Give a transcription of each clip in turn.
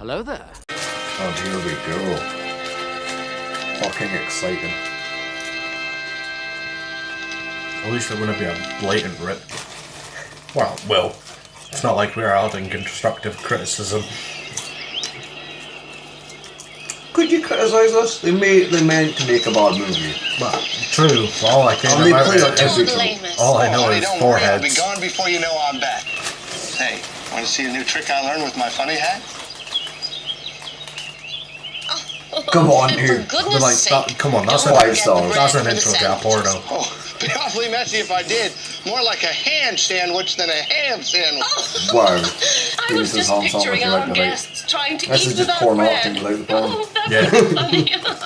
Hello there. Oh, here we go. Fucking exciting. At least it wouldn't be a blatant rip. Well, it's not like we're adding constructive criticism. Could you criticise us? They meant to make a bad movie. But true, all I care about all I know is 4HEEDS. I'll be gone before you know I'm back. Hey, want to see a new trick I learned with my funny hat? Come on, For dude. goodness sake. Come on, that's Don't a forget the 5 stars. bread That's an for the intro to a porno. sandwiches. Oh, be awfully messy if I did. More like a hand sandwich than a ham sandwich. Wow. I was This is just Hans Sommer picturing right our now. guests trying to This eat is just without porn bread. acting without the porn. Oh, that's Yeah. so funny.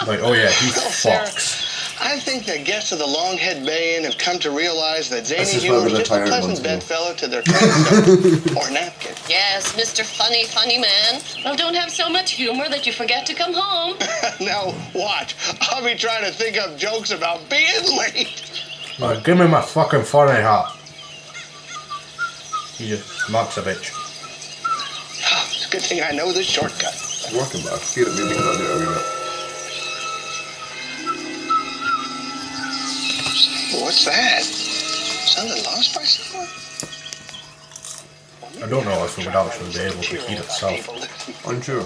Like, oh yeah, he Well, Sarah, fucks. I think the guests of the Longhead Bay Inn have come to realize that This zany is humor where is the just a tired pleasant ones go. bedfellow to their tombstone or napkin. Yes, Mr. Funny, funny man. Well, don't have so much humor that you forget to come home. Now, watch. I'll be trying to think of jokes about being late. Like, give me my fucking funny hat. He just mocks a bitch. Oh, it's a good thing I know the shortcut. It's working, but I feel it maybe because I do it a wee bit. What's that? Something lost by someone? I don't know if it would actually be able to heat itself. Unsure.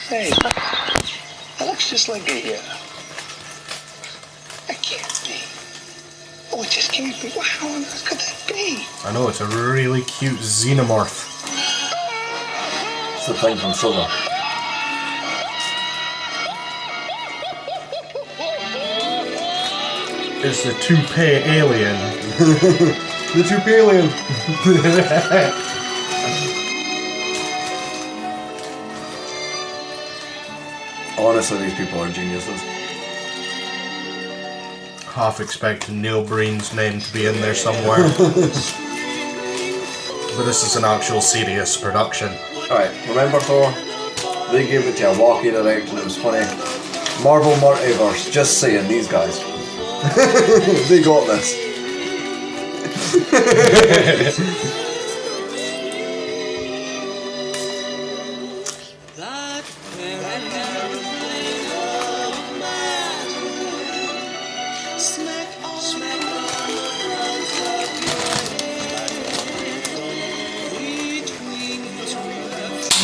Hey, that looks just like a, that can't be. Oh, it just can't be. Wow, how on earth could that be? I know, it's a really cute xenomorph. It's the thing from Silver. It's the toupee alien. The Tupalian. Honestly, these people are geniuses. Half expecting Neil Breen's name to be in there somewhere. But this is an actual serious production. Alright, remember Thor? They gave it to a walkie direct and it was funny. Marvel Multiverse, just saying, these guys. They got this.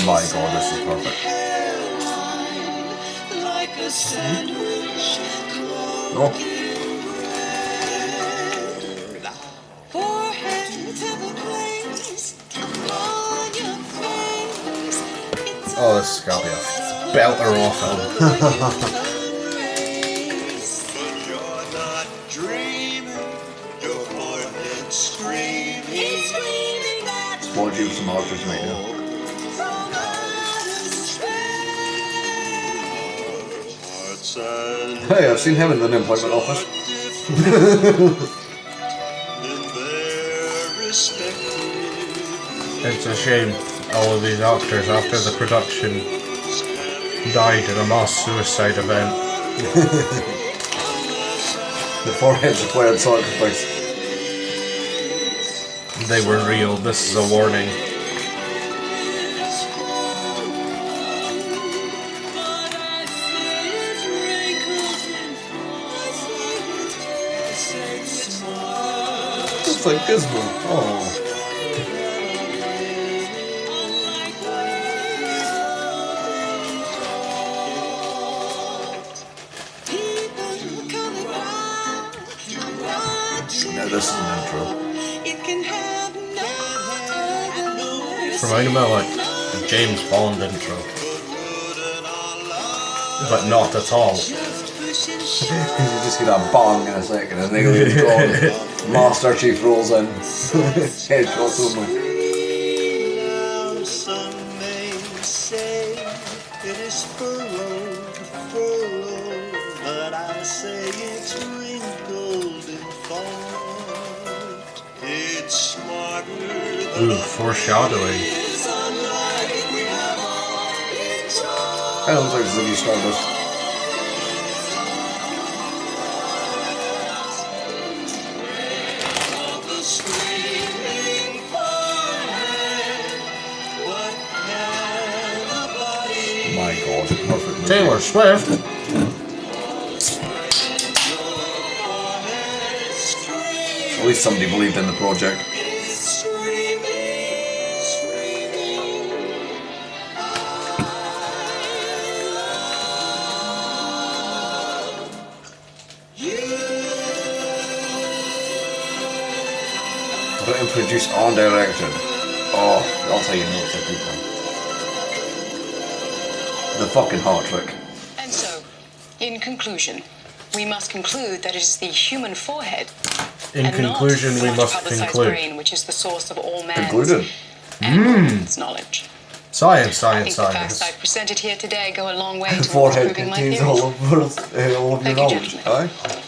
My god, this is perfect. No. Oh, this has got to be a belter off film. Spawned you with some altars right now. Hey, I've seen him in the unemployment office. It's a shame all of these actors after the production died in a mass suicide event. The 4HEEDS required sacrifice. They were real, this is a warning. It's like Gizmo. Oh. Now this is an intro. It's reminding me of like the James Bond intro. But not at all. You just get a bang in a second and then it's gone. Master Chief rolls in. Headshots only. Some may say it is furrowed, but I say it's wrinkled in thought. It's smarter Ooh, foreshadowing. Kind of looks like Ziggy Stardust. movie. Taylor Swift. At least somebody believed in the project. Written, produced, and directed. Oh, that's how you know it's a good one. The fucking heart trick. And so, in conclusion, we must conclude that it is the human forehead. In and conclusion, not we the must much-publicized conclude. brain, which is the source of all man's Concluded. and woman's knowledge. Science, I science, think the facts science. I've presented here today go a long way towards Forehead proving my contains theories. all of your Thank you, knowledge. gentlemen. Aye?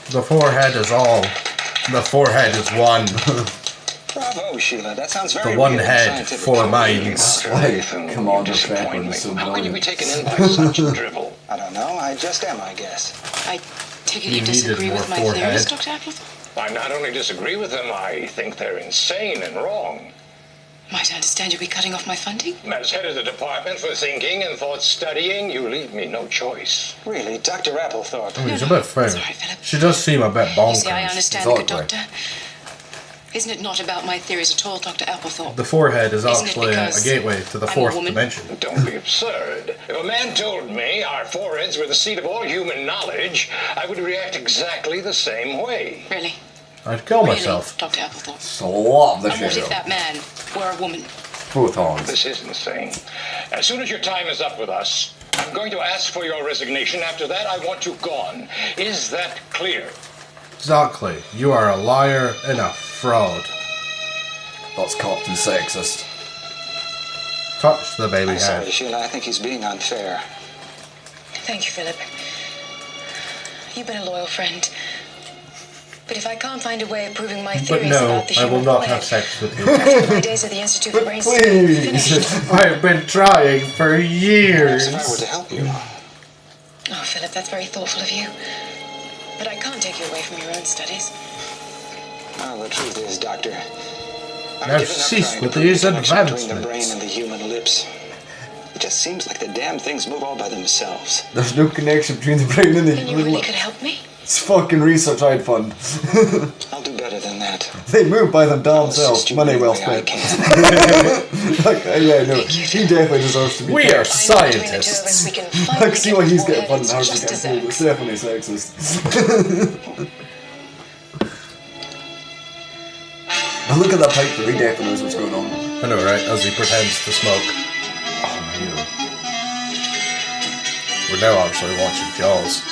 The forehead is all. The forehead is one. Bravo, Sheila. That sounds very The one real and head, scientific. four minds. Why? Ethan, Commander you disappoint Franklin me. is so How can you be brilliant. taken in by such drivel? I don't know. I just am, I guess. I take it You you needed disagree more with my forehead. theories, Dr. Applethorpe? I not only disagree with them, I think they're insane and wrong. Might I understand you'll be cutting off my funding? As head of the department for thinking and thought studying, you leave me no choice. Really, Dr. Applethorpe. He's a bit fair. Sorry, Philip. She does seem a bit You see, I bonkers. understand the good Exactly. doctor. Isn't it not about my theories at all, Dr. Applethorpe? The forehead is Isn't it actually a because gateway to the I'm a fourth woman? dimension. Don't be absurd. If a man told me our foreheads were the seat of all human knowledge, I would react exactly the same way. Really? I'd kill Really, myself. Dr. Applethorpe? Slap the And what shit if out. that man were a woman? Both arms. This is insane. As soon as your time is up with us, I'm going to ask for your resignation. After that, I want you gone. Is that clear? Exactly. You are a liar and a fraud. That's Captain Sexist. Touch the baby I'm sorry, head. Sheila. I think he's being unfair. Thank you, Philip. You've been a loyal friend. But if I can't find a way of proving my But theories no, about the I will human not forehead, have sex with you. after my days at the Institute for Brain Study are Please. finished. I've been trying for years. Perhaps if I were to help you. Oh, Philip, that's very thoughtful of you. But I can't take you away from your own studies. Well, the truth is, Doctor, I've Now given up cease trying with to prove these the connection between the brain advancements. and the human lips. It just seems like the damn things move all by themselves. There's no connection between the brain and the Then you really human. could help me? It's fucking research I'd fund. I'll do better than that. They move by them damn I'll assist selves. you Money any well way I spent. can. Like, yeah, no, he definitely deserves to be. We picked. are I know between the two of us scientists. we can I finally can see get why the he's getting forehead funded. its How's he just getting pulled? It's desserts. definitely sexist. Now look at that pipe though. He definitely knows what's going on. I know, right? As he pretends to smoke. Oh man. We're now actually watching Jaws.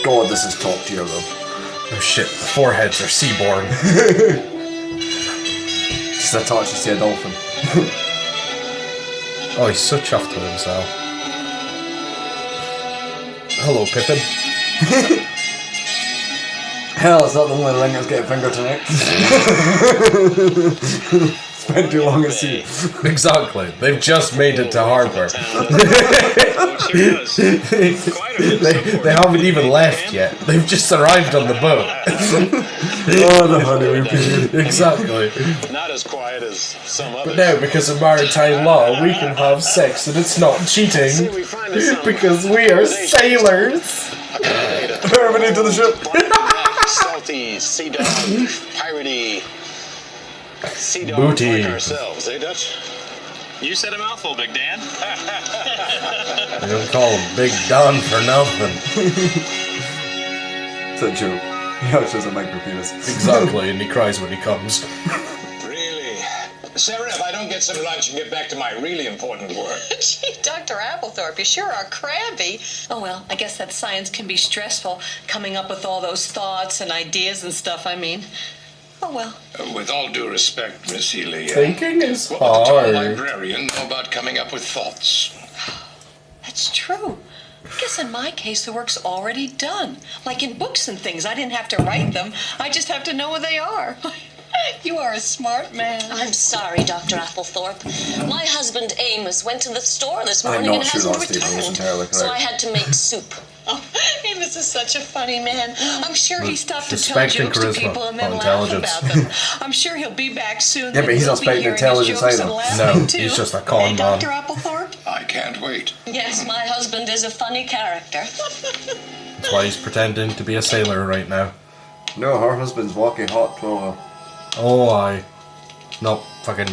God, this is top tier though. Oh shit, the foreheads are seaborn. Just attached to see a dolphin. Oh, he's so chuffed with himself. Hello, Pippin. Hell, is that the only ring that's getting finger tonight? Spent too long at sea. Exactly. They've just made it to harbor. They haven't even left yet. They've just arrived on the boat. Oh, the honeymoon period. Exactly. Not as quiet as some others. But now, because of maritime law, we can have sex and it's not cheating. Because we are sailors. Everybody to the ship. Salty, sea dog, piratey, sea dog Booty. like ourselves, eh, Dutch? You said a mouthful, Big Dan. They don't call him Big Don for nothing. It's a joke. He actually has a micro penis. Exactly, and he cries when he comes. Really? Sarah, if I don't get some lunch and get back to my really important work. Gee, Dr. Applethorpe, you sure are crabby. Oh, well, I guess that science can be stressful, coming up with all those thoughts and ideas and stuff, I mean. Oh, well. With all due respect, Miss Healy, Thinking is what would the tall hard. librarian know about coming up with thoughts? That's true. I guess in my case, the work's already done. Like in books and things, I didn't have to write them. I just have to know where they are. You are a smart man. I'm sorry, Dr. Applethorpe. My husband Amos went to the store this I'm morning not and sure hasn't that statement was returned. entirely So I correct. had to make soup. Oh, Amos is such a funny man. I'm sure he stopped to tell Suspect and jokes to charisma, people and not then laugh intelligence. about them. I'm sure he'll be back soon. Yeah, but he's not We'll be spectating hearing his intelligence jokes either. and laughing, No, too. he's just a con Hey, man. Dr. Applethorpe? can't wait. Yes, my husband is a funny character. That's why he's pretending to be a sailor right now. No, her husband's walking hot to her. Oh, aye. Not fucking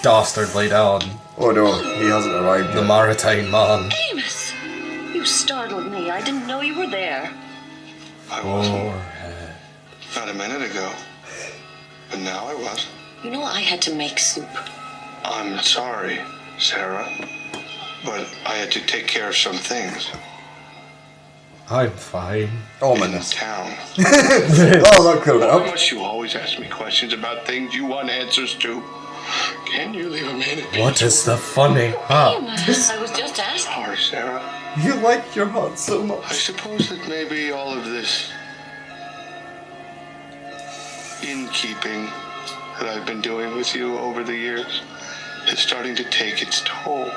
dastardly Alan. Oh no, he hasn't arrived The yet. maritime man. Amos, you startled me. I didn't know you were there. I wasn't. Forehead. Not a minute ago. But now I was. You know, I had to make soup. I'm sorry, Sarah. But I had to take care of some things. I'm fine. Ominous. Town. Oh, that cleared it Why up. must you always ask me questions about things you want answers to? Can you leave a minute? What is the funny hat? Amos, I was just asking. Sorry, Sarah. You like your hut so I much. suppose that maybe all of this innkeeping that I've been doing with you over the years is starting to take its toll.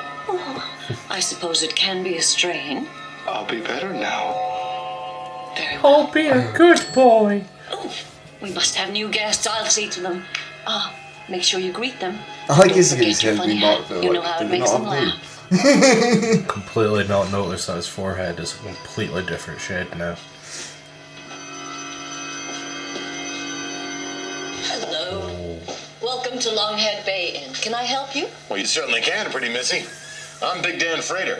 I suppose it can be a strain. I'll be better now. Very well. I'll be a good boy. Oh, we must have new guests. I'll see to them. Make sure you greet them. I like Don't his forget head your being funny marked hat. though. You know Like, how do it they makes not them have laugh. Completely not noticed that his forehead is a completely different shade now. Hello. Welcome to Longhead Bay Inn. Can I help you? Well, you certainly can, pretty missy. I'm Big Dan Freighter.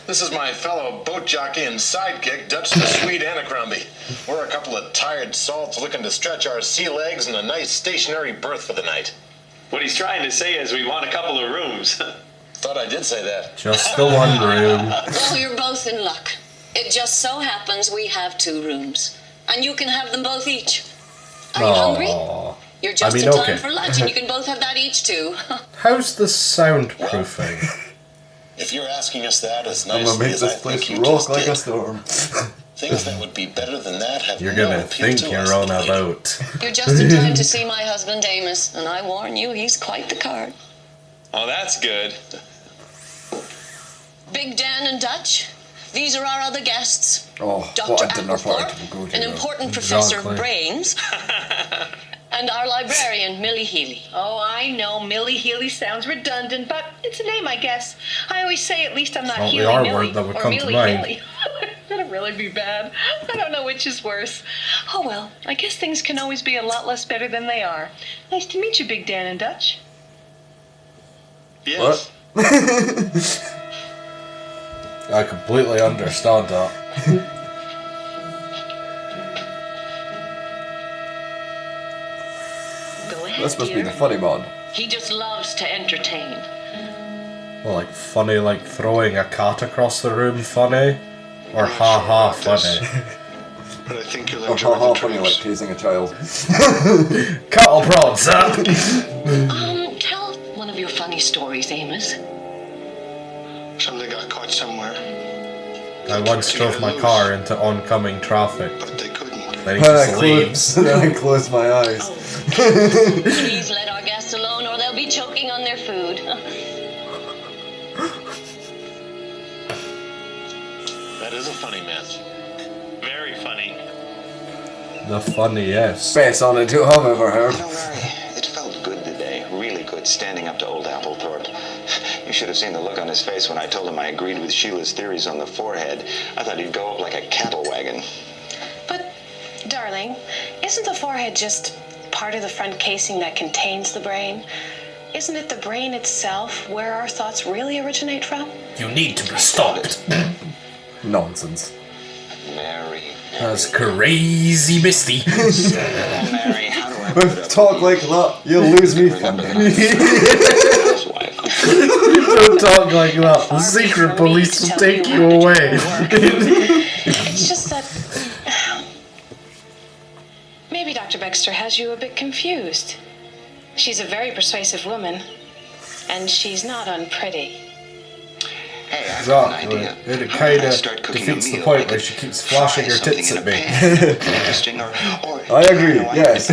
This is my fellow boat jockey and sidekick, Dutch the Swede Anacrumby. We're a couple of tired salts looking to stretch our sea legs in a nice stationary berth for the night. What he's trying to say is we want a couple of rooms. Thought I did say that. Just the one room. Well, you're both in luck. It just so happens we have 2 rooms. And you can have them both each. Are you hungry? Aww. You're just I mean, in time okay. for lunch, and you can both have that each too. How's the soundproofing? If you're asking us that as I'm gonna nicely make as I this place think you rock just like did, a storm. things that would be better than that have You're no gonna appeal think to you're us, on lady. about. You're just in time to see my husband Amos, and I warn you, he's quite the card. Oh, that's good. Big Dan and Dutch, these are our other guests. Oh, Dr. what a dinner Applethorpe, party we'll go to. an though. important professor Exactly. of brains, and our librarian, Millie Healy. Oh, I know. Millie Healy sounds redundant, but it's a name, I guess. I always say at least I'm not Not the Healy R Millie word that would or come to Millie mind. Healy. That'd really be bad. I don't know which is worse. Oh well, I guess things can always be a lot less better than they are. Nice to meet you, Big Dan and Dutch. Yes. What? I completely understand that. Go ahead, This must be dear. the funny mod. He just loves to entertain. Well, like funny, like throwing a cat across the room funny? Or ha ha funny? But I think you'll Or enjoy haha the funny like trips. tasing a child. Cattle prods, huh? Tell one of your funny stories, Amos. Something got caught somewhere, I once drove my car into oncoming traffic. but they couldn't. Then he just leaves. Then I close my eyes. Please let our guests alone or they'll be choking on their food. That is a funny mess. Very funny. The funniest. Best on it I've ever heard. You know, Mary, it felt good today, really good, standing up to old Applethorpe. You should have seen the look on his face when I told him I agreed with Sheila's theories on the forehead. I thought he'd go up like a cattle wagon. But, darling, isn't the forehead just part of the front casing that contains the brain? Isn't it the brain itself where our thoughts really originate from? You need to be stopped. Nonsense. Mary. That's crazy misty. Oh, Mary, how do I put With up talk like that, you'll lose me Remember funding. his wife? Don't talk like that. The secret police will take you away. It's just that maybe Dr. Baxter has you a bit confused. She's a very persuasive woman, and she's not unpretty. Hey, I've got an Exactly. idea. And it How kind about I of start cooking defeats a the meal? point I where could she keeps flashing fry her something tits in at a me. pan. Interesting, or I agree, you know, yes.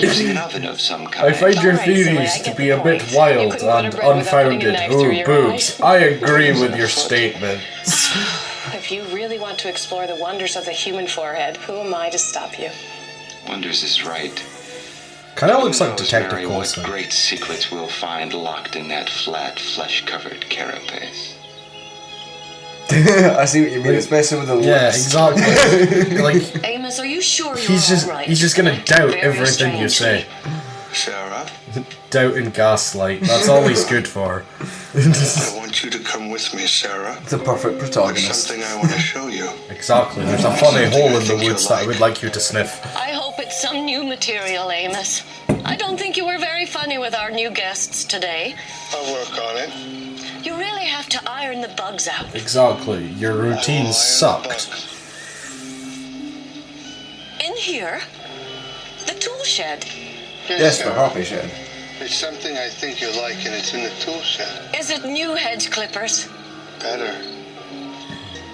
using an oven of some kind. I find your Alright, silly, theories I to get be the a bit point. You wild couldn't butter and bread without putting a unfounded. knife through Ooh, your boobs. I agree with your statements. If you really want to explore the wonders of the human forehead, who am I to stop you? Wonders is right. Kind of looks like Who knows, Detective Mary, what Coulson. great secrets we'll find locked in that flat, flesh-covered carapace. I see what you mean, especially with the lips. Yeah, exactly. Like, Amos, are you sure you're he's all right? just gonna doubt Very everything you strange. say. Sarah, Doubt and gaslight. That's all he's good for. I want you to come with me, Sarah. The perfect There's protagonist. something I want to show you. Exactly. There's a funny hole in the woods that I would like you to sniff. I hope it's some new material, Amos. I don't think you were very funny with our new guests today. I'll work on it. You really have to iron the bugs out. Exactly. Your routine sucked. In here, the tool shed. Yes, the happy shed. It's something I think you like, and it's in the tool shed. Is it new hedge clippers? Better.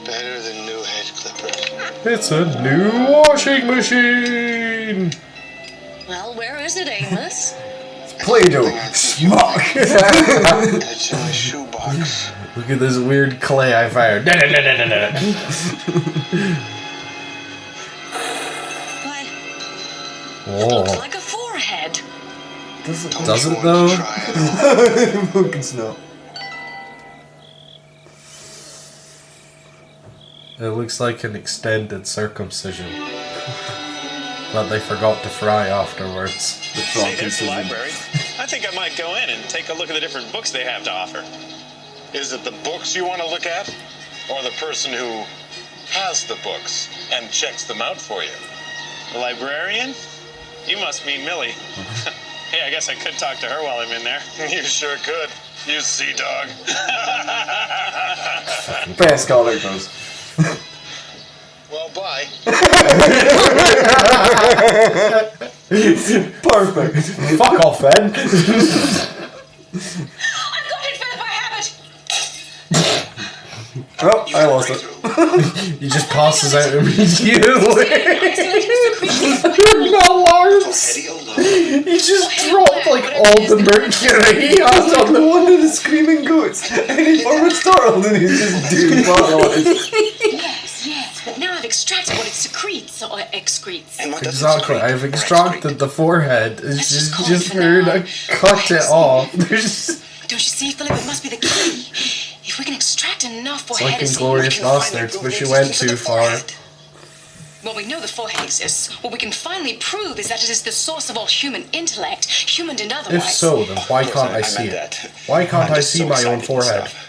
Better than new hedge clippers. It's a new washing machine! Well, where is it, Amos? Play-Doh. Smock. It's in my shoebox. Look at this weird clay I found. It looks Oh. like a forehead. Does it though? Fucking snow. It looks like an extended circumcision that they forgot to fry afterwards. The Hey, there's the Frankenstein. library. I think I might go in and take a look at the different books they have to offer. Is it the books you want to look at? Or the person who has the books and checks them out for you? The librarian? You must mean Millie. Hey, I guess I could talk to her while I'm in there. You sure could. You sea dog. Best characters. Well, bye. Perfect. Fuck off, Ben! I've got it, Philip, I have it! Oh, I lost it. He just passes out immediately. No arms. He just dropped like all the mercury he has on The the one of the screaming goats. And he forward startled and he's just doing paralyzed. Yes, but now I've extracted what it secretes or excretes. And what does Exactly, it secrete I've or extracted the forehead. It's just her to cut it off. There's Don't you see, Philip? It must be the key. If we can extract enough it's like forehead, Inglorious Bastards, but she went too far. Well, we know the forehead exists. What we can finally prove is that it is the source of all human intellect, human and otherwise. If so, then why Of course, can't I see meant it? that. Why can't I'm I just see so my own excited and forehead? stuff.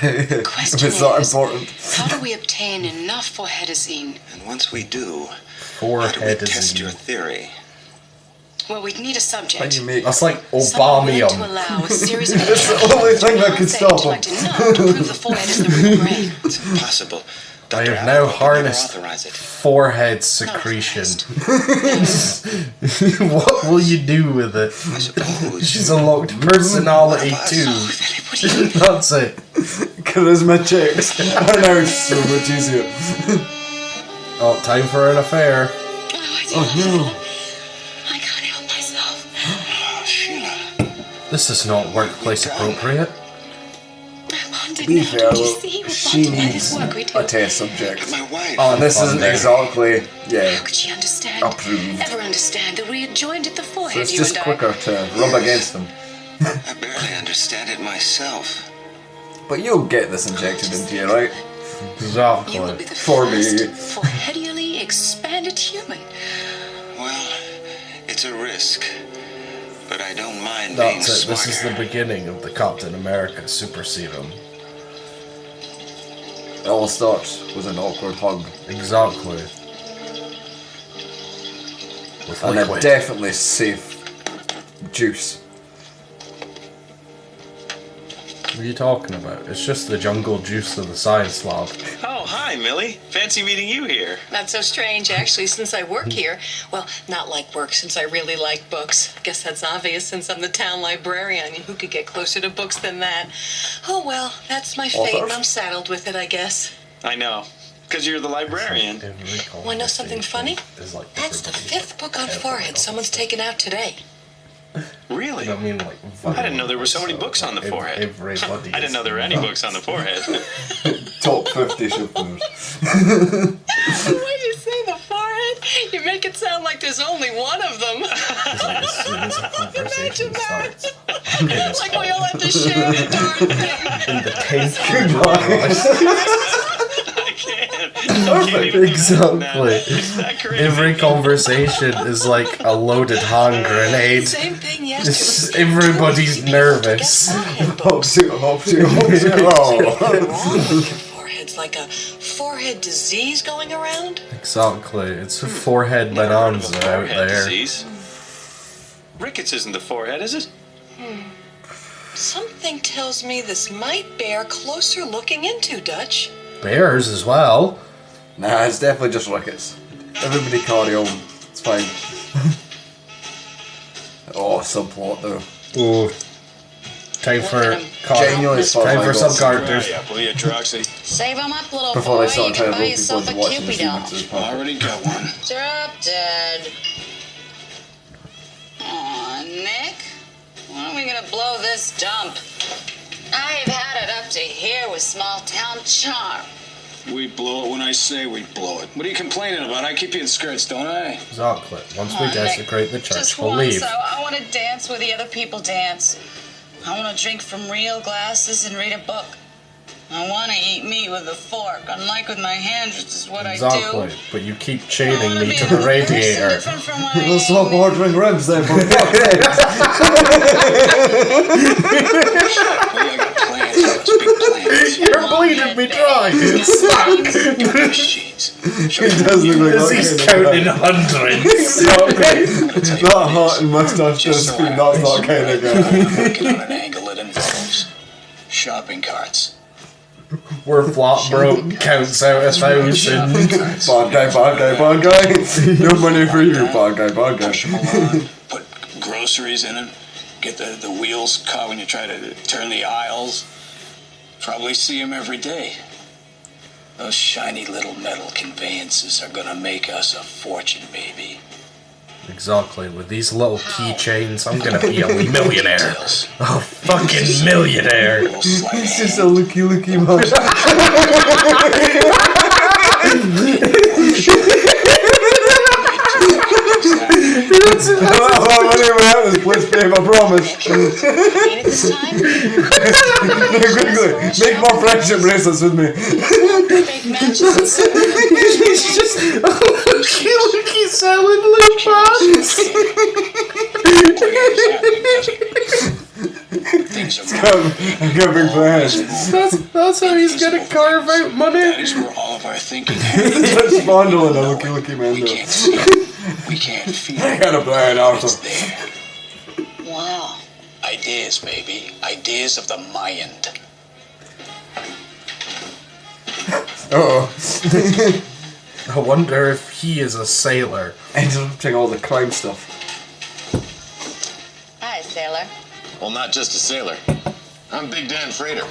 If question it's not is, important. How do we obtain enough foreheadazine? And once we do, how do we Forehead test is your theory? Well, we'd need a How subject. do you make That's like Someone willing to Obamium. allow a series of That's the encounters only thing to that could enhance their stop him. intellect enough to prove the forehead is the real brain. It's impossible. I Dr. have now Allen would never harnessed authorize it. forehead secretion. What will you do with it? I suppose. She's unlocked personality too. That's it. charisma checks are now so much easier. Oh, time for an affair. Oh no. I can't help myself. Oh, Sheila. This is not workplace appropriate. To be fair, though, she needs a test subject. My wife. Oh, and this isn't Fun day. exactly, yeah, How could she understand? approved. Ever understand that we had joined at the So forehead, it's you just and quicker to rub against them. I barely understand it myself. But you'll get this injected into you, right? I? You will Exactly. be the For me. first foreheadially expanded human. Well, it's a risk. But I don't mind being That's it. smarter. This is the beginning of the Captain America super serum. It all starts with an awkward hug. Exactly. With And a liquid. definitely safe juice. What are you talking about? It's just the jungle juice of the science lab. Oh, hi, Millie. Fancy meeting you here. Not so strange, actually, since I work here. Well, not like work, since I really like books. Guess that's obvious, since I'm the town librarian. I mean, who could get closer to books than that? Oh, well, that's my fate, and I'm saddled with it, I guess. I know. Because you're the librarian. Want to know something funny? That's the 5th book on forehead someone's taken out today. Really? I mean, like, I didn't know there were so many books on the forehead. Everybody I didn't know there were any books on the forehead. Top 50 shippers. When you say the forehead, you make it sound like there's only one of them. It's like as soon as a conversation starts. Like we all have to share the darn thing. In the 10th Perfect. Exactly. That crazy. Every conversation is like a loaded hand grenade. Same thing Just yesterday. everybody's nervous. Hop to, hop to, hop to. Wrong Oh. with your forehead's like a forehead disease going around. Exactly. It's a forehead bonanza out Forehead there. disease. Rickets isn't the forehead, is it? Something tells me this might bear closer looking into, Dutch. Bears as well. Nah, it's definitely just rickets. Everybody carry on. It's fine. Oh, subplot though. Ooh. Time for Genuinely as far as time I for got. some characters. Yeah, will you, Droxy? Save 'em up, little Before boy. they start You trying can to buy rope people yourself a into watching the Cupid doll. sequences. Already got one. Drop dead. Aw, Nick. When are we gonna blow this dump? I've had it up to here with small town charm. We blow it when I say we blow it. What are you complaining about? I keep you in skirts, don't I? Exactly. Once we Nick, desecrate the church, just we'll once, leave. I want to dance where the other people dance. I want to drink from real glasses and read a book. I want to eat meat with a fork, unlike with my hands, which is what I Exactly. do. But you keep I chaining wanna me be to a the person radiator. different from what I Let's stop am. ordering ribs then, for fuck's sake. Well, I got plans for us, big plans. You're bleeding me dry. Got sheets. It does look like As that he's kind of counting guy. hundreds. That hat and moustache does scream, that's that kind of guy. Working on an angle that involves shopping carts. We're flat broke, counts out 1,000. Bad guy, bad guy, bad guy. No money for you, bad guy, bad Push them guy. along, put groceries in them, get the wheels caught when you try to turn the aisles. Probably see them every day. Those shiny little metal conveyances are gonna make us a fortune, baby. Exactly. With these little keychains, I'm gonna be a millionaire. A fucking millionaire. Little sleight of He's hand. just a looky man. Oh, anyway, that was please babe, I promise. Need it this time? Quickly, make more friendship bracelets with me. Fake matches. He's just looky selling lip balms. Things are I've got big plans. That's how he's gonna carve out money. That is where all of our thinking happens. Let's fondle in a looky man. We can't see it. We can't feel I it. got a plan, It's Arthur. there. Wow. Ideas, baby. Ideas of the mind. Uh-oh. I wonder if he is a sailor. Interrupting all the crime stuff. Hi, sailor. Well, not just a sailor. I'm Big Dan Freighter.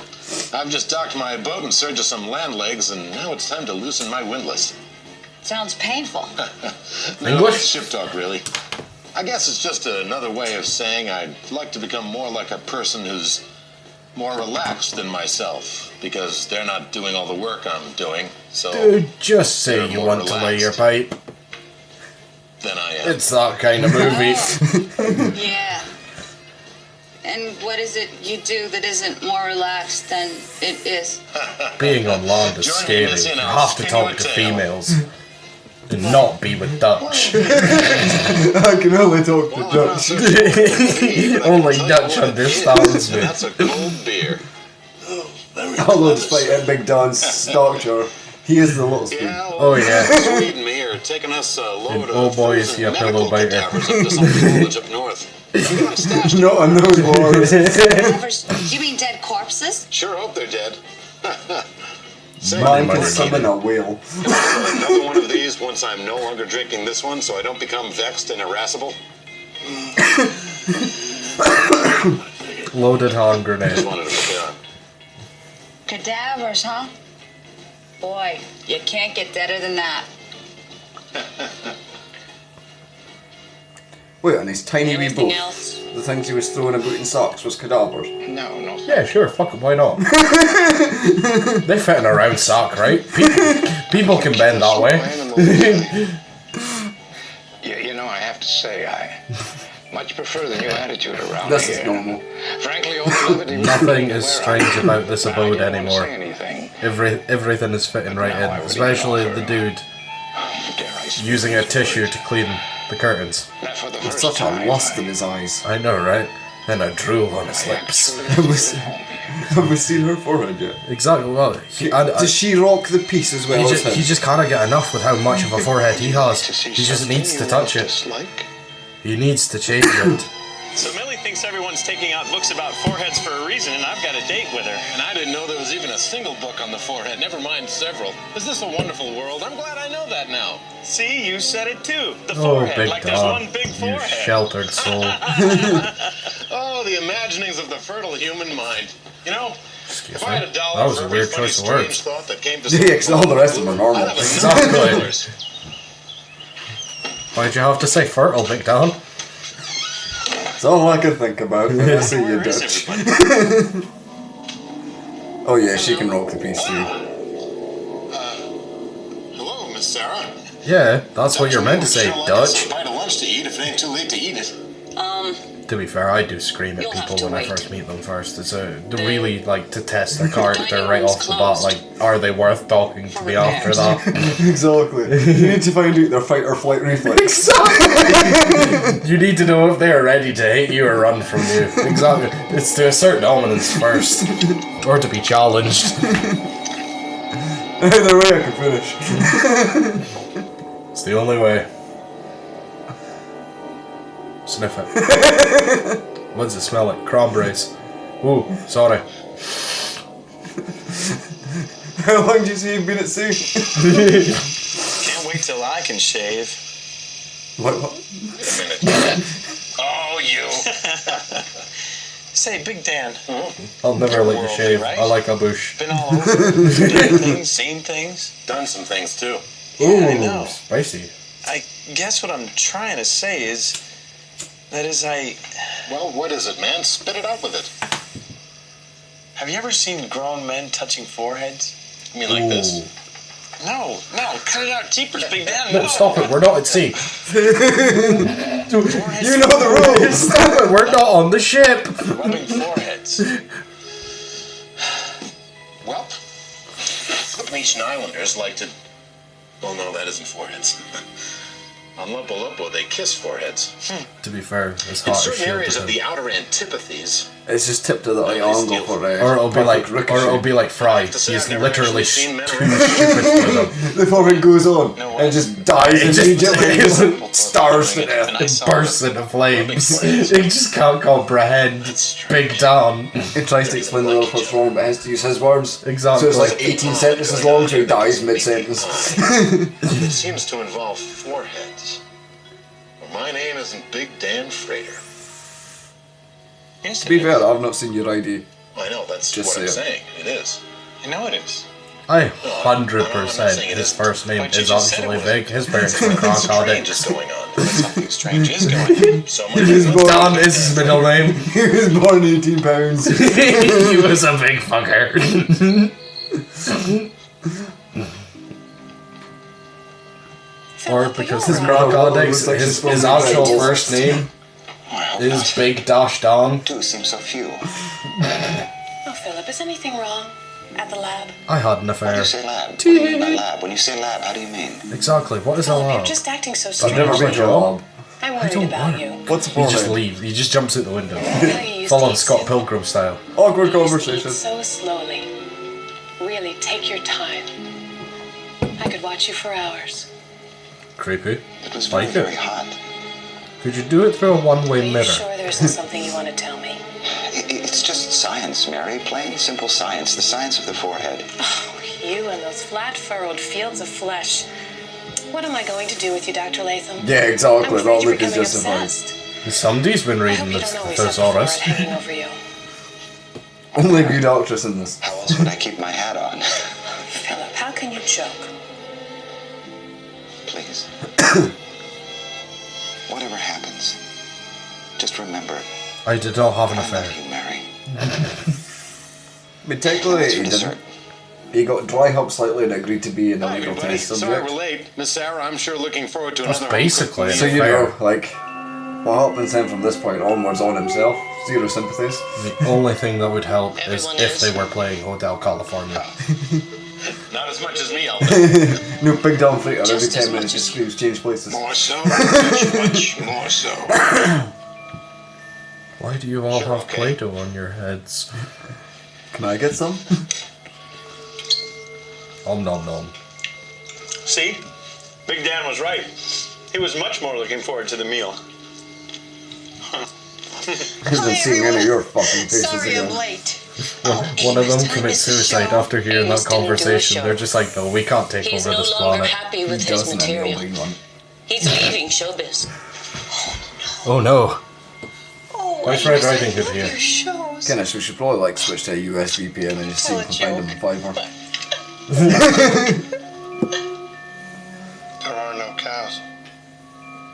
I've just docked my boat in search of some land legs, and now it's time to loosen my windlass. Sounds painful. No, English? it's ship talk, really. I guess it's just another way of saying I'd like to become more like a person who's more relaxed than myself, because they're not doing all the work I'm doing, so Dude, just say They're you more want to lay your relaxed. pipe. then I am. It's that kind of movie. Yeah. And what is it you do that isn't more relaxed than it is? Being on land is Join me, scary. Missy, and You I'll have to spin you talk a to tale. females. And not be with Dutch. I can only talk to Dutch. Only Dutch understands me. That's a cold beer. Although despite it, Big Don's stature, he is the little spoon. Yeah, Oh, yeah. Swede and me are taking us a load And of oh boy, is frozen he a medical pillow biter. cadavers up to some college up north. We got 'em stashed. Not on those waters. Cadavers? You mean dead corpses? Sure hope they're dead. Man can money. summon a whale. Another one of these once I'm no longer drinking this one, so I don't become vexed and irascible. Loaded hand Just grenade. wanted to be clear. Cadavers, huh? Boy, you can't get deader than that. Wait, on his tiny wee Anything boat, else? the things he was throwing about in socks was cadavers. No, no. Yeah, sure, fuck it, why not? They fit in a round sock, right? People can bend that way. You know, I have to say, I much prefer the new attitude around This here. is normal. Frankly, all the levity was Nothing beginning to is wear strange off. about this I abode didn't want to anymore. say anything, everything is fitting right in, especially the dude using a tissue to clean the curtains. There's such a lust in his eyes. I know, right? And a drool on his lips. Have we seen her forehead yet? Exactly. Well, does she rock the piece as well as him? He just can't get enough with how much of a forehead he has. He just needs to touch it. He needs to change it. So Millie thinks everyone's taking out books about foreheads for a reason, and I've got a date with her. And I didn't know there was even a single book on the forehead, never mind several. Is this a wonderful world? I'm glad I know that now. See, you said it too. The forehead, big like dog. there's one big forehead. You sheltered soul. Oh, the imaginings of the fertile human mind. You know, if I had $1 That was for a every weird funny, choice of strange words. thought that came to Yeah, 'cause all the rest of them are normal. I'd have Exactly. Why'd you have to say fertile, Big Dan? That's all I can think about when I see you, Dutch. Oh yeah, she can rock the piece too. Hello, Miss Sarah. Yeah, that's what you're meant to say, Dutch. Bite of lunch to eat if it ain't too late to eat it. To be fair, I do scream at people when I first meet them first. It's to really like to test their character right off the bat. Like, are they worth talking to me after that? Exactly. You need to find out their fight or flight reflex. Exactly. You need to know if they're ready to hate you or run from you. Exactly. It's to assert dominance first, or to be challenged. Either way, I can finish. It's the only way. Sniff it. What does it smell like? Cranberries. Ooh, sorry. How long do you see you've been at sea? Can't wait till I can shave. What? Wait a minute. Oh, you. Say, Big Dan. I'll never let you shave. I like a bush. Been all over. Done things, seen things. Done some things, too. Ooh, I know. Spicy. I guess what I'm trying to say is... Well, what is it, man? Spit it out with it. Have you ever seen grown men touching foreheads? You mean like this? No, cut it out, jeepers, Big Dan. No, stop it. We're not at sea. You know the rules. Stop it. We're not on the ship. Rubbing foreheads. Well, the Phoenician Islanders like to... Well, no, that isn't foreheads. On Lopo Lopo, they kiss foreheads. To be fair, it's In hot as certain shit. areas of the outer antipathies, It's just tipped to the right angle for Or it'll be like, Fry. He's literally too stupid for them. The forehead goes on and just dies immediately. Stars to death. It bursts into flames. He just can't comprehend Big Dan. He tries to explain the world what's wrong, but has to use his words. Exactly. So it's like 18 sentences long, so he dies mid-sentence. it seems to involve foreheads. Well, my name isn't Big Dan Frater. To be fair, I've not seen your ID. I know, that's Just what I'm say saying. It is. You know it is. 100% his first name But you is just said actually it was. big. His parents were Something crocodile strange dicks. is going on. Something strange is going on. Someone Dan is his middle name. He was born 18 pounds. He was a big fucker. Or because his crocodile dicks, his actual first name is Big Dash Dan. Two seem so few. Oh, Philip, is anything wrong at the lab? I had an When you affair. say lab, what do you mean by lab? When you say lab, how do you mean? Exactly. What is a Philip, you're lab? just acting so I've strange. never been to a lab. I'm worried about you. What's the He just forehead? leaves. He just jumps out the window. How you used Full to on eat Scott soup. Pilgrim style. Awkward You used to conversation. eat so slowly. Really, take your time. I could watch you for hours. Creepy. It was very, Like very it. hot. Could you do it through a Are one-way you mirror? sure there isn't something you want to tell me? It's just science, Mary. Plain, simple science. The science of the forehead. Oh, you and those flat furrowed fields of flesh. What am I going to do with you, Dr. Latham? Yeah, I'm exactly. afraid That you're look is becoming justified. obsessed. Somebody's been I hope reading you the don't always have the thesaurus. forehead hanging over you. Only good actress in this. How else would I keep my hat on? Philip, how can you joke? Please. Whatever happens, just remember, I did not have an I love affair. you, Mary. But technically, That's he for didn't. dessert. He got dry hop slightly and agreed to be an Hi, illegal everybody. test Sorry we're subject. late. Miss Sarah, I'm sure looking forward to That's another... basically So an you affair. know, like, What happens then from this point onwards on himself? Zero sympathies. The only thing that would help is Everyone if is. they were playing Hotel California. Not as much as me, I'll bet. No big dumb freak every Just 10 as minutes much just as screams change places. More so, much more so. Why do you all Sure, have okay. Play-Doh on your heads? Can I get some? Om nom nom. See? Big Dan was right. He was much more looking forward to the meal. I've been seeing any of your fucking faces Sorry again. I'm late. One of them This time commits is a suicide show. after hearing that Ames didn't do a conversation. show. They're just like, no, we can't take He's over no this longer planet. happy He with his doesn't any material. green one. He's leaving showbiz. Oh no. Oh, Why's I Red Riding Hood love here? your shows. Goodness, we should probably like switch to a US VPN and just see if we can find him in Fiverr. There are no cows.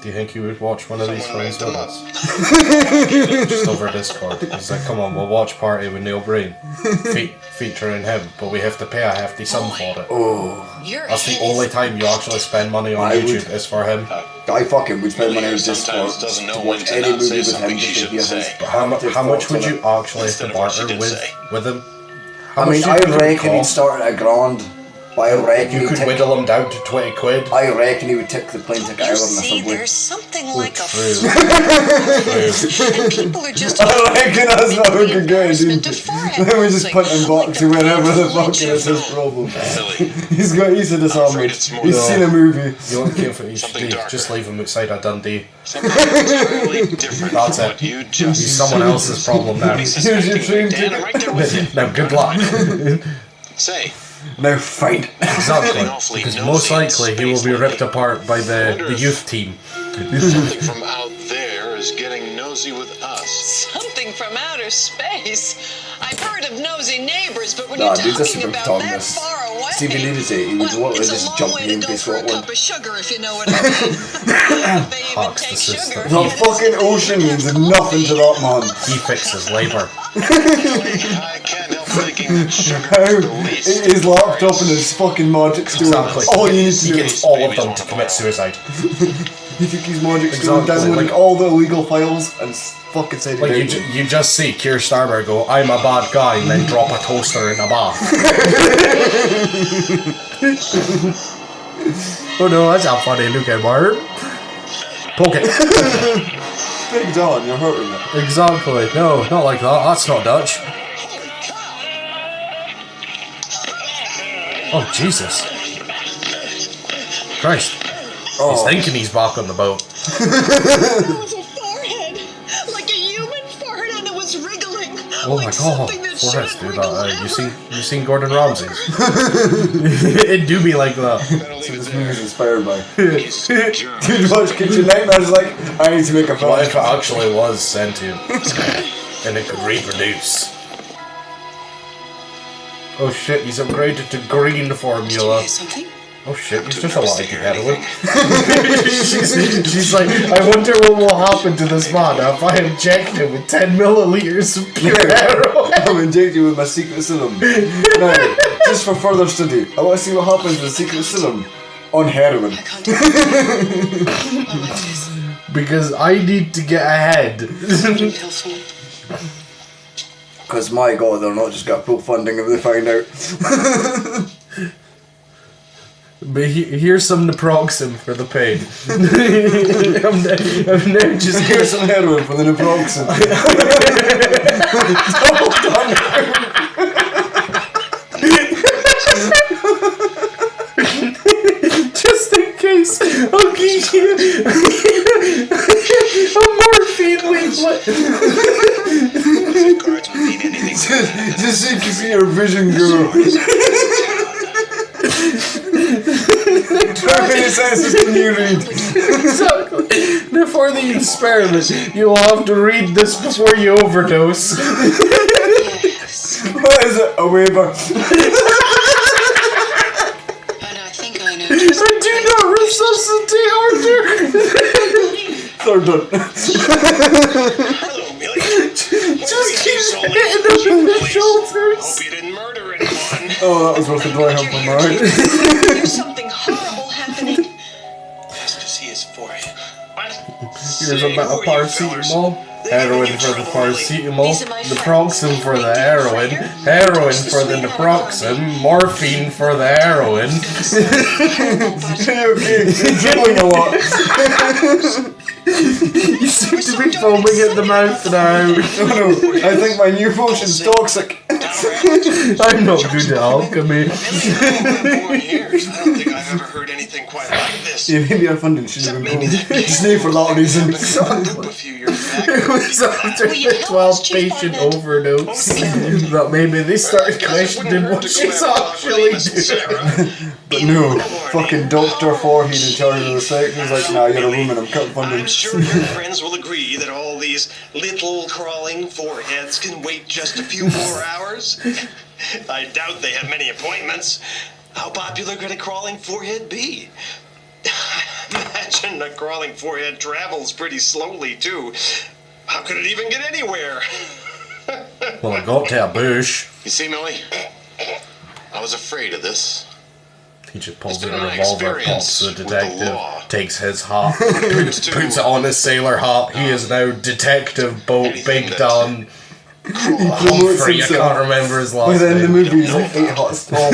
Do you think you would watch one of these Someone films made with them us? up. Just over Discord. He's like, come on, we'll watch Party with Neil Breen. Featuring him, but we have to pay a hefty sum for it. Oh, Your That's the head only is- time you actually spend money on I YouTube would. is for him. I fucking would spend money on just Sometimes for doesn't know to when watch to any not movie say with him something just she to hear shouldn't his say. But how active much thoughts would on you it. actually have Instead to of what she barter did say. with him? I mean, I reckon he'd start at $1,000, but I reckon You he'd could take, whittle him down to 20 quid. I reckon he would take the plane ticket You Ireland in a see, subway. there's something like a True. flow, and people are just I reckon that's what we could get, embarrassment dude. of forehead Then we just bouncing, put him like box the to wherever the painful fuck is his problem. Silly. He's a disarmed. it's more He's than- seen a movie. You don't care for Something HD, darker. just leave him outside of Dundee. Something entirely different That's from it. what you He's just someone else's problem now. He's Here's your suspecting train Big Dan, I'm right there with you. Now, good luck. Say, Now fight. Exactly. awfully Because nosy most in likely he will space be ripped lately. apart by the youth team. something from out there is getting nosy with us. Something from outer space. I've heard of nosy neighbors, but when Nah, you're dude, this talking is about talking that this. far away, Stevie needed it. He would well, literally it's just a long jump way me to in go face for a Scotland. cup of sugar, if you know what I mean. If they even Hawks the take sister. sugar. The fucking ocean means nothing to that man. He fixes labour. I can't help thinking that sugar How is the least. his laptop and his fucking magic store. Exactly. All you need to He do gets is all of them to commit suicide. he took his magic store, Exactly, downloaded like- all the illegal files, and fucking said Like, he you, did. you just see Keir Starmer go, I'm a bad guy, and then drop a toaster in a bath. Oh no, that's a funny looking word. Poke it. Big John, you're hurting me. Exactly. No, not like that. That's not Dutch. Oh, Jesus. Christ. He's Oh, thinking he's back on the boat. It was a forehead, like a human forehead, and it was wriggling. Oh like my god, something that foreheads shouldn't do that. wriggle You seen Gordon Ramsay's? It do be like that. Better leave it this there. movie's inspired by. He's germ. Dude, watch Kitchen Nightmares like, I need to make a film. What if it actually was sentient? And it could reproduce? Oh shit, he's upgraded to green formula. Something? Oh shit, he's just allowed to heroin. she's like, I wonder what will happen to this man if I inject him with 10 milliliters of pure heroin. I'm injecting you with my secret serum. Now, just for further study, I want to see what happens with secret serum on heroin. Because I need to get ahead. Because my god, they'll not just get full funding if they find out. But here's some naproxen for the pain. I'm now just Here's some heroin for the naproxen. just in case I'll give you a morphine leaflet. Cards would mean anything. Just so you can see your vision grow. How many sentences can you read? Exactly. Before the experiment, you'll have to read this before you overdose. Yes. What is it? A waiver. And I think I know just I do not resuscitate Arthur. They're done. Hello, Billy. Just keep so late? hitting him in the shoulders. Hope you didn't murder anyone. Oh, that was worth the dry hump on my right. there's something horrible happening. Just to see his forehead. Here's a bit of paracetamol. Heroin for the paracetamol, naproxen for the heroin, heroin for the naproxen, morphine for the heroin. You're doing a lot. You seem to be foaming at the mouth now. No, I think my new potion's toxic. I'm not good at alchemy. I don't think I've ever heard anything quite like this. Yeah, maybe our funding should have been pulled. Just need for that reason. A few years back. It was after the 12 patient overdose that maybe they started questioning what she's actually doing. But no, fucking Dr. 4HEED in charge of the section is like, nah, you're a woman, I'm cutting funding. I'm sure your friends will agree that all these little crawling foreheads can wait just a few more hours. I doubt they have many appointments. How popular could a crawling forehead be? Imagine a crawling forehead travels pretty slowly, too. How could it even get anywhere? Well, I got to a bush. You see, Millie? I was afraid of this. He just pulls It's out been a my revolver, experience pops to the with the detective, law. takes his hat, puts it on his sailor hat. He is now Detective Boat Big Dan Humphrey. I can't remember his last By the end of the name. movie, he's like 8 hot storm.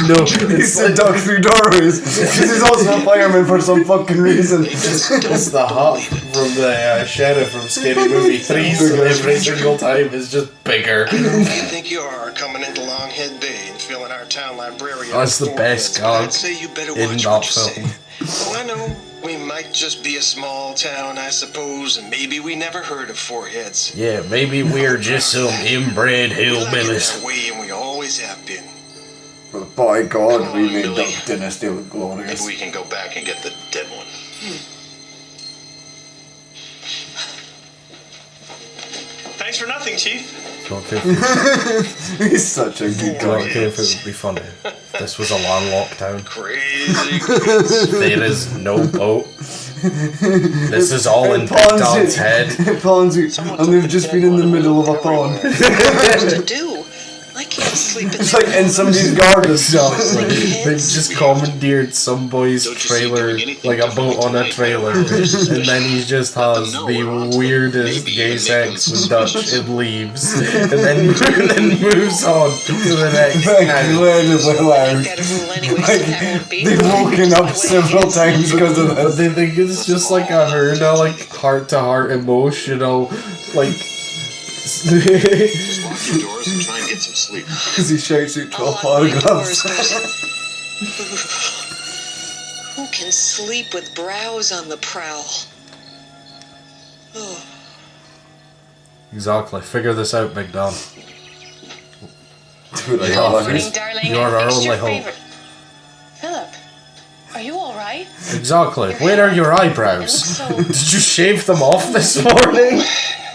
No, He's the duck through doorways. Because he's also a fireman for some fucking reason. it's the hat from the sheriff from Scary Movie 3, so every single time is just bigger. You think you are coming into Longhead Bay and filling our town librarian? That's the best gag I'd say you better in watch that what you film. say. Well, I know we might just be a small town, I suppose, and maybe we never heard of Foreheads. Yeah, maybe we're just some inbred hillbillies. That way, and we always have been. But by God, we made that dynasty look glorious. Maybe we can go back and get the dead one. Thanks for nothing, Chief. He's such a good I don't guy. care if it would be funny. If this was a landlocked town. Crazy kids. There is no boat. This is all in Big Don's head. Ponzi, and they've just been in the middle of a pond. to do? I can't sleep in It's like in somebody's garden. Exactly. They've just commandeered some boy's trailer, like a boat on a trailer, and then he just has the weirdest gay sex with Dutch and leaves, and then moves on to the next town. Incredibly loud. Like, they've woken up several times because of this. They think it's just like a herd of like heart-to-heart emotional, like. Just lock your doors and try and get some sleep. Because he shouts out 12 paragraphs. Who can sleep with brows on the prowl? Oh. Exactly. Figure this out, Big Dan. Dude, I got that. You are our only hope. Philip, are you all right? Exactly. Where are your eyebrows? Did you shave them off this morning?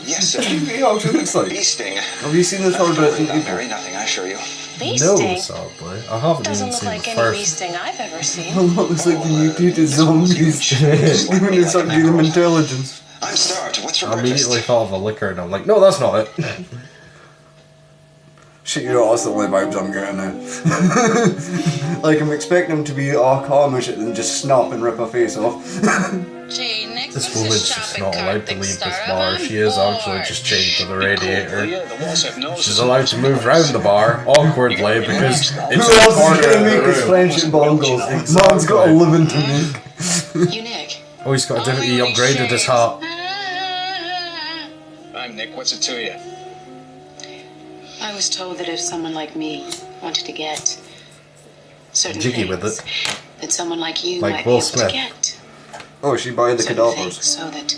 Yes, sir. How it looks like. Bee sting. Have you seen the third Resident Not Evil? very nothing, I assure you. Bee No, sting? sadly. I haven't Doesn't even look seen like the any bee first. sting I've ever seen. Well, that looks like the mutated zombies. When they start giving them intelligence. I'm starved. What's for I breakfast? immediately thought of a liquor and I'm like, no, that's not it. Shit, you know, that's the only vibes I'm getting now. Like, I'm expecting them to be all calm and shit and just snap and rip a face off. Gee, next This time the woman's just shopping not cart allowed to thing leave this start up, bar. I'm She is actually bored. just chained to the radiator. Yeah, the walls have noses. She's allowed to move round the bar awkwardly because Who it's else a is corner gonna of make his the room. friendship bongles? Man's got a living to make. You, Nick. Oh, he's got a different. He upgraded his hat. I'm Nick. What's it to you? I was told that if someone like me wanted to get certain Jiggy things, with it. that someone like you Like might Will be able Smith. to get Oh, she buying the certain cadavers. things, so that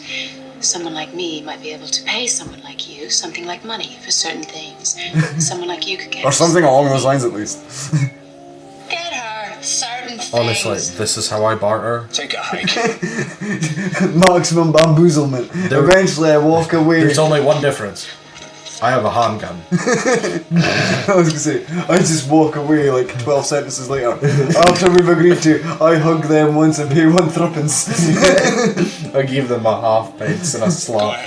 someone like me might be able to pay someone like you something like money for certain things. Someone like you could get Or something along those lines at least. Get her certain things. Honestly, this is how I barter. Take a hike. Maximum bamboozlement. There- Eventually I walk away. There's only one difference. I have a handgun. I was gonna say, I just walk away like 12 sentences later. After we've agreed to, I hug them once and pay 1 threepence. I give them a half-pence and a slap.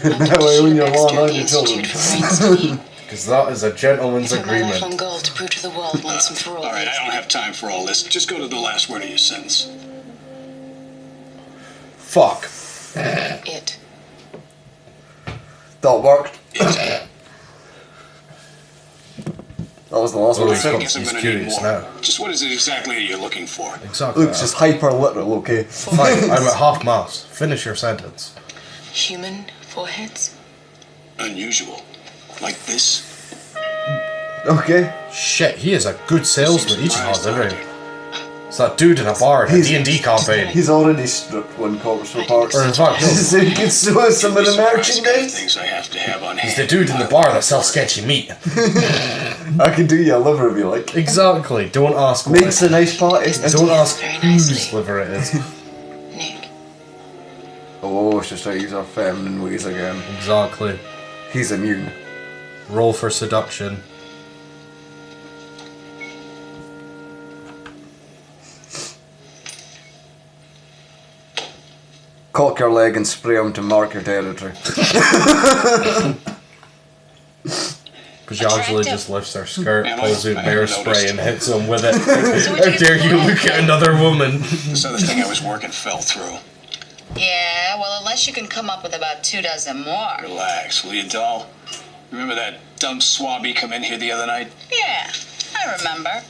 That way when you're long on your children. Because that is a gentleman's Put my life on agreement. gold to prove to the world once and for all. All right, I don't have time for all this. Just go to the last word of your sentence. Fuck. It. That worked. That was the last one. Oh, I guess I'm he's gonna need curious more. now. Just what is it exactly you're looking for? Exactly. Luke's just hyper literal, okay? Fine, I'm at half mast. Finish your sentence. Human foreheads? Unusual. Like this? Okay. Shit, he is a good salesman. He just has everything. It's that dude in a bar at a D&D campaign. He's already stripped one corpse for parts. Or in fact, no. So you can show us some of the merchandise. Things I have to have on He's hand. the dude in the bar that sells sketchy meat. I can do you a liver if you like. Exactly. Don't ask what Makes a nice party. Don't ask whose liver it is. Nick. Oh, she's trying to use her feminine ways again. Exactly. He's immune. Roll for seduction. Cock your leg and spray him to mark your territory. Because she actually just lifts her skirt, Man, pulls out I bear haven't spray, noticed. and hits him with it. How dare you look at another woman? This other thing I was working fell through. Yeah, well, unless you can come up with about 24 more. Relax, will you, doll? Remember that dumb swabby come in here the other night? Yeah, I remember.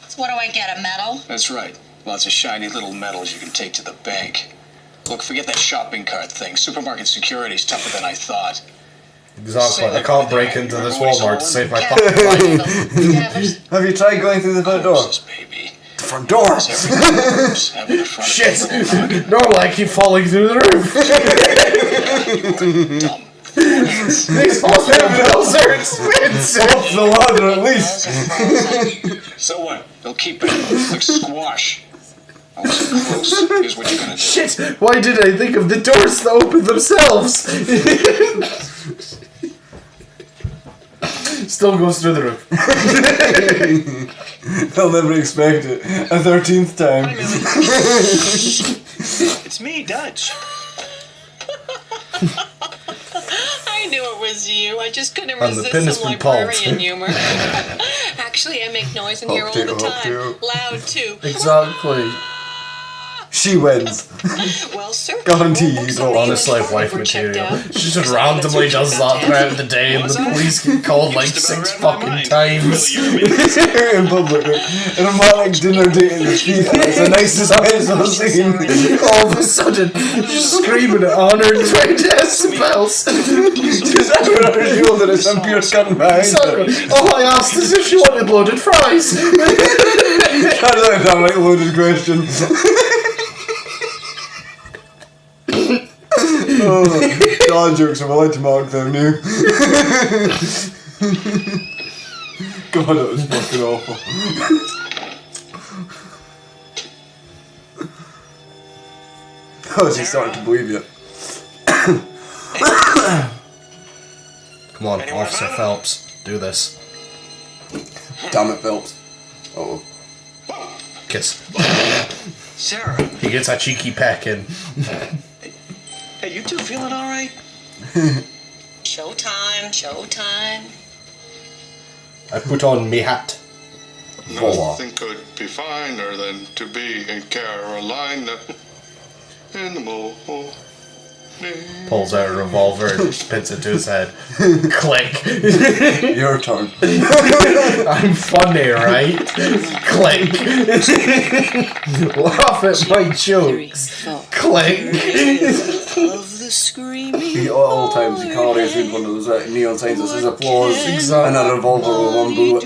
So what do I get, a medal? That's right. Lots of shiny little medals you can take to the bank. Look, forget that shopping cart thing. Supermarket security's tougher than I thought. Exactly. I can't break into this Walmart to save my fucking life. Have you tried going through the front door? Baby. The front door! Shit! Normally I keep falling through the roof. Dumb. These hospital bills are expensive. Up the ladder at least. So what? They'll keep it like squash. I wasn't close. Here's what you're gonna do. Shit! Why did I think of the doors that open themselves? Still goes through the roof. They'll never expect it. A 13th time. It's me, Dutch. I knew it was you. I just couldn't And the resist pin has some been pulled. librarian humor. Actually, I make noise in here all the time. Loud, too. Exactly. She wins. Well, sir. Guarantee you don't. Honestly, wife material. She just randomly does that throughout the day and the police get called like 6 fucking times. In public. In a manic dinner date in the theatre. It's the nicest place I've seen. All of a sudden, just screaming at 120 decibels. Just over her shoulder is some pure cunt behind her. All I asked is if she wanted loaded fries. Turns out that like loaded question. Oh, dad jokes are allowed to mark them now. God, that was fucking awful. I was just starting to believe you. Come on, Officer Phelps, do this. Damn it, Phelps. Uh-oh. Kiss. Sarah. He gets a cheeky peck in. Hey, you two feeling all right? Showtime, showtime. I put on me hat. Nothing could be finer than to be in Carolina. In the morning. Pulls out a revolver and spits it to his head. Click. Your turn. I'm funny, right? Click. Laugh at my jokes. Click. He, at all times, he carries in one of those neon signs that says applause Exactly. and a revolver with one bullet.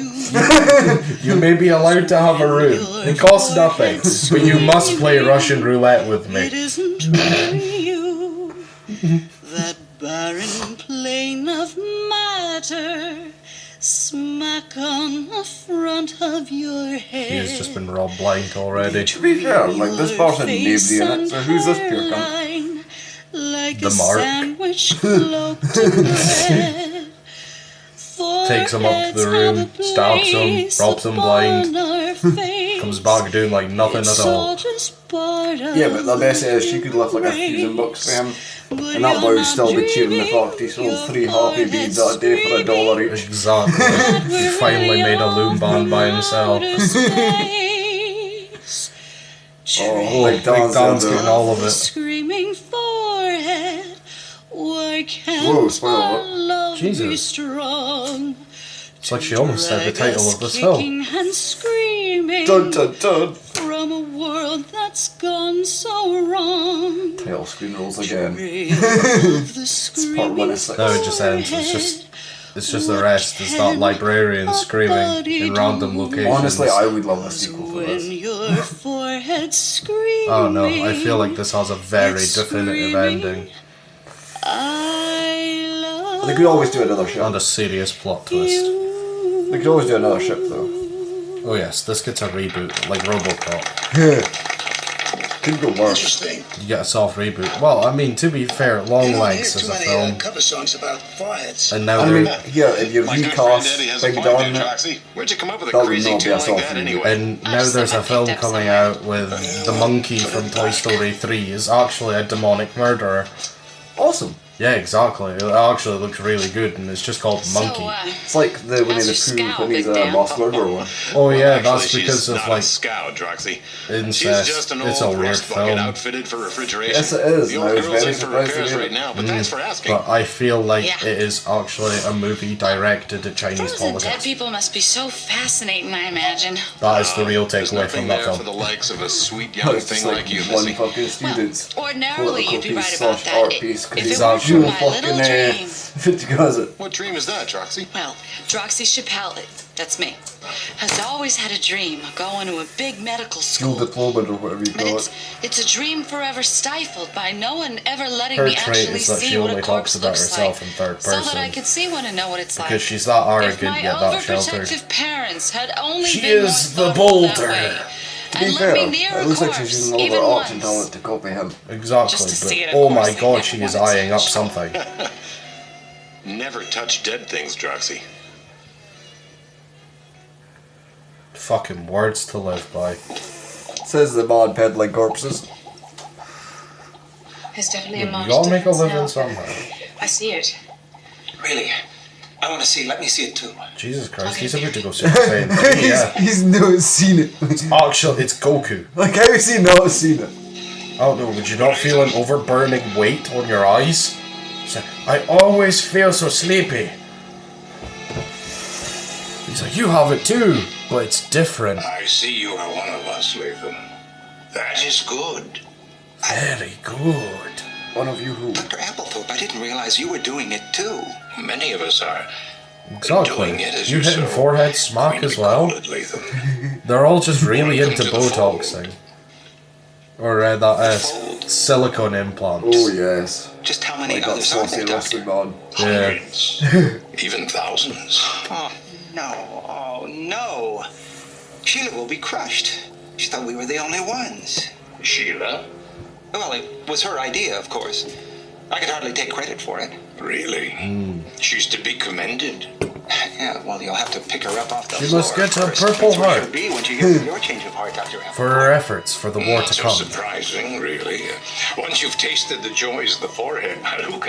You may be allowed to have a room. It costs nothing, but you must play Russian roulette with me. That barren plane of matter, smack on the front of your head. He's just been robbed blind already. To be fair, like this person named the in it, so who's this pure cunt? Like The a Mark. sandwich cloaked in bread. Takes him up to the room, stabs him, robs him blind, comes back doing like nothing at all. Yeah, but the best is she could lift like 1,000 bucks for him, and that boy would still be cheering the fact he sold 3 happy beads that day for $1 each. Exactly. He finally made a loom band by himself. Oh, Big Dan's getting all of it. Screaming forehead, why can't Whoa, spoiler our alert. love be Jesus. strong? It's like she almost said the title of this film. Kicking and screaming Dun dun dun. from a world that's gone so wrong. Tail screen rolls again. It's part 1 of 6. No, it just ends. It's just the rest. It's that librarian screaming in random locations. Honestly, I would love a sequel for this. Your forehead screaming. Oh no, I feel like this has a very definitive ending. They could always do another ship. And a serious plot twist. They could always do another ship though. Oh yes, this gets a reboot, like RoboCop. Could go worse. Interesting. You get a soft reboot. Well, I mean, to be fair, Long Legs is a film. Cover songs about foreheads. And now I mean, they're... yeah, if you recast Big Don, Where'd you come up with a that would crazy not be a tune soft like that reboot. anyway? And now there's a film coming out with the monkey from Toy Story 3 is actually a demonic murderer. Awesome. Yeah, exactly. It actually looks really good, and it's just called Monkey. It's like the Winnie the Pooh when he's a mass murderer one. Oh yeah, Actually, that's because she's of not like a scout, Droxy. incest. She's just an It's a old weird rust bucket film. outfitted for refrigeration. Yes, it is. The I old was girl's very in for surprised to repairs hear right it. now, but thanks for asking. But I feel like Yeah. it is actually a movie directed at Chinese Frozen dead politics. people must be so fascinating, I imagine. That is the real There's takeaway from nothing that there for film. the likes of a sweet young It's thing just like like you, one Missy. fucking student's Ordinarily, political you'd be piece right about slash that. art piece If because it he's weren't for my fucking little dream. because it. What dream is that, Droxy? Well, Droxy Chappelle, that's me, has always had a dream of going to a big medical School school. diploma or whatever you But call it's a dream forever stifled by no one ever letting Her me trait actually is that see she what only a talks corpse about looks herself like, in third so that I person. could see one and know what it's like. Because she's that If arrogant my yet that sheltered. overprotective parents had only She been is more the thoughtful that boulder. way, To be and fair, let me near it a looks like corpse, she's using all even her option once. talent to copy him. Exactly, Just to see it, but of oh my course, I god, never she is wanted eyeing up such. something. Never touch dead things, Droxy. Fucking words to live by. Says the man peddling corpses. There's definitely You a march gotta make a difference living now. somehow. I see it. Really? I want to see. Let me see it too. Jesus Christ, he's about to go Super Saiyan 3, yeah. He's not seen it. Actually, it's Goku. Like, how has he not seen it? I don't know, would you not feel an overburning weight on your eyes? He's like, I always feel so sleepy. He's like, you have it too, but it's different. I see you are one of us, Latham. That is good. Very good. One of you who? Dr. Applethorpe, I didn't realize you were doing it too. Many of us are. Exactly. Doing it as You you hitting so forehead smack as well? call it, Latham. They're all just really into Welcome to the Botoxing. Or that silicone implants. Oh yes. Just how many Like that others are saucy there, Doctor? wrestling man. Yeah. Hundreds. Even thousands. Oh, no. Oh, no. Sheila will be crushed. She thought we were the only ones. Sheila? Well, it was her idea, of course. I could hardly take credit for it. Really? She's to be commended. Yeah, well, you'll have to pick her up off the She floor must get a first. Purple That's where Heart. she'll be when she gets your change of heart, Dr. Applethorpe. For her efforts for the war Not to so come. surprising, really. Once you've tasted the joys of the forehead, who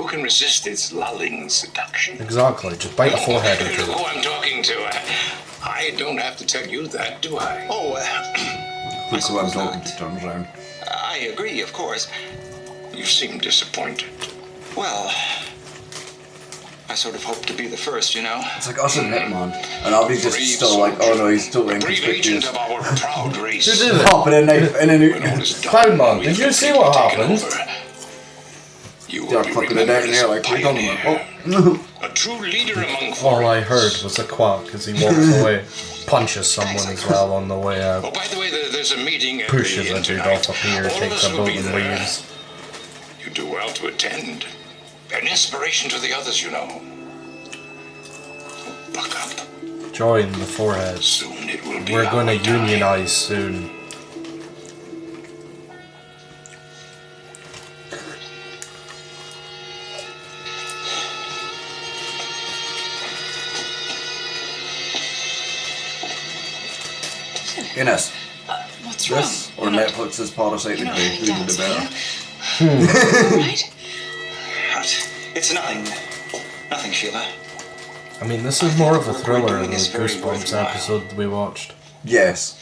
can resist its lulling seduction? Exactly, just bite a forehead Look into it. who I'm talking to. I don't have to tell you that, do I? Oh, Look who I'm talking to, turns around. I agree, of course. You seem disappointed. Well, I sort of hope to be the first, you know. It's like us and Hitman. And I'll be just still like, oh no, he's totally Brave agent inconspicuous. of our proud race. Who did it? Hopping in knife in and out. Clownman, did you see what happened? You They're will be fucking it out in remembered as there a like, we're done with pioneer, it. a true leader among All I heard foreigners. was a quack as he walks away. Punches someone as well on the way out. Oh, by the way, there's a meeting at Pushes the a inn dude tonight. off a pier, All of takes us a will boat be and there. leaves. You do well to attend. An inspiration to the others, you know. Buck up. Join the forehead. Soon it will be We're gonna our time. unionize soon. Ines, What's wrong? this or Netflix's Parasite the Grey? Who did it better? Right? It's nothing. Nothing, Sheila. I mean, this is more of a thriller than the Goosebumps episode we watched. Yes.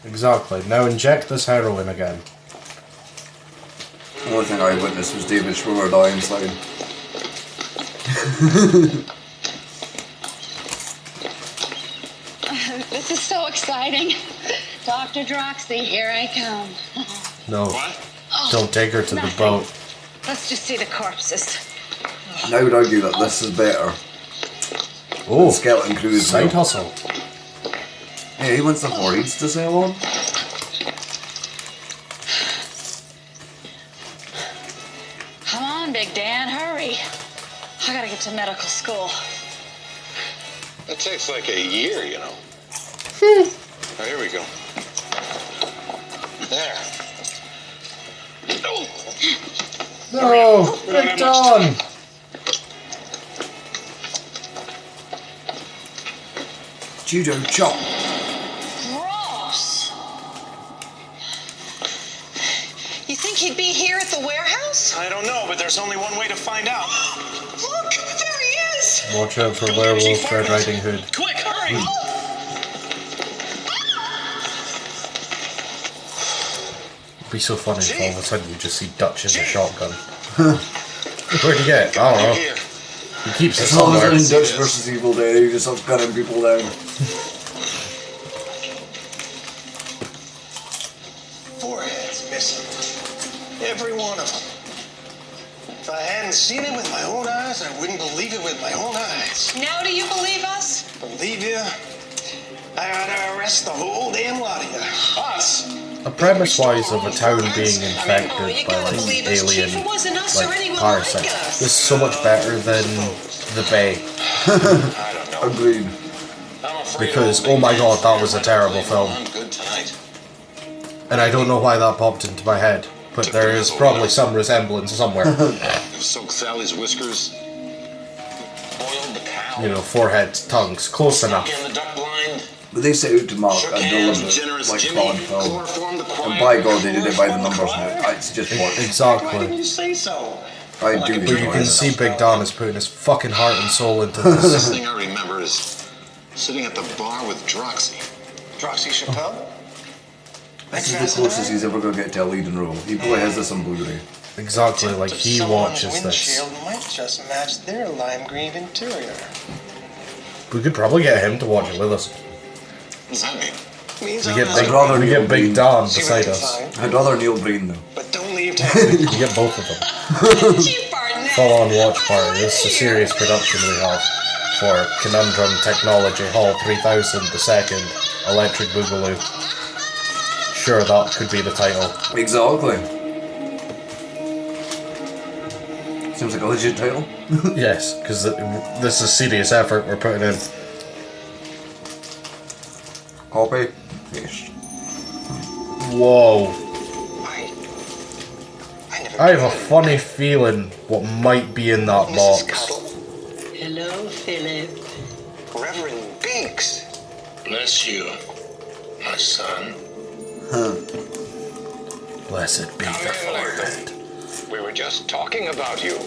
Exactly. Now inject this heroin again. The only thing I witnessed was David Schwimmer die inside. This is so exciting. Dr. Droxy, here I come. No. What? Don't take her to the boat. Let's just see the corpses. And I would argue that this is better. Oh, Skeleton Crew is side real. hustle. Hey, he wants the 4HEEDS to sail on. Come on, Big Dan, hurry. I gotta get to medical school. It takes like a year, you know. Oh, here we go. There. Oh. No, Big Don. Judo chop. Gross. You think he'd be here at the warehouse? I don't know, but there's only one way to find out. Look, there he is. Watch out for werewolf Red Riding Hood. Quick, hurry! It'd be so funny if all of a sudden you just see Dutch as a shotgun. Where'd he get? I don't know. He keeps it As long as somewhere. it's in Dutch versus Evil Dead, he just starts gunning people down. 4HEEDS missing. Every one of them. If I hadn't seen it with my own eyes, I wouldn't believe it with my own eyes. Now do you believe us? Believe you? I ought to arrest the whole damn lot of you. Us. A premise-wise of a town being infected by like alien like parasites. This is so much better than the Bay. Agreed. Because oh my god, that was a terrible film. And I don't know why that popped into my head, but there is probably some resemblance somewhere. Soak Sally's whiskers. Boiled the cow. You know, foreheads, tongues, close enough. In the duck blind. But they set out to mark a deliberate, like, fraud film. And by God, they did it by the numbers now. It's just work. Exactly. You say so. I do But you enjoy can it. see Big Don is putting his fucking heart and soul into The this. thing I remember is sitting at the bar with Droxy. Droxy Chappelle? This is the closest he's ever going to get to a leading role. He probably has this on Blu-ray. Exactly, like he watches this. Might just match their lime green interior. We could probably get him to watch it with us. What does that mean? We get Big Don beside us. I'd rather Neil Breen though. But don't leave town. You get both of them. Full on watch party. This is a serious production we have for Conundrum Technology Hall 3000 the second Electric Boogaloo. Sure, that could be the title. Exactly. Seems like a legit title. Yes, because this is serious effort we're putting in. Copy. Paste. Whoa. I have a funny feeling what might be in that box. Hello, Philip. Reverend Biggs. Bless you, my son. Blessed be the forehead. We were just talking about you.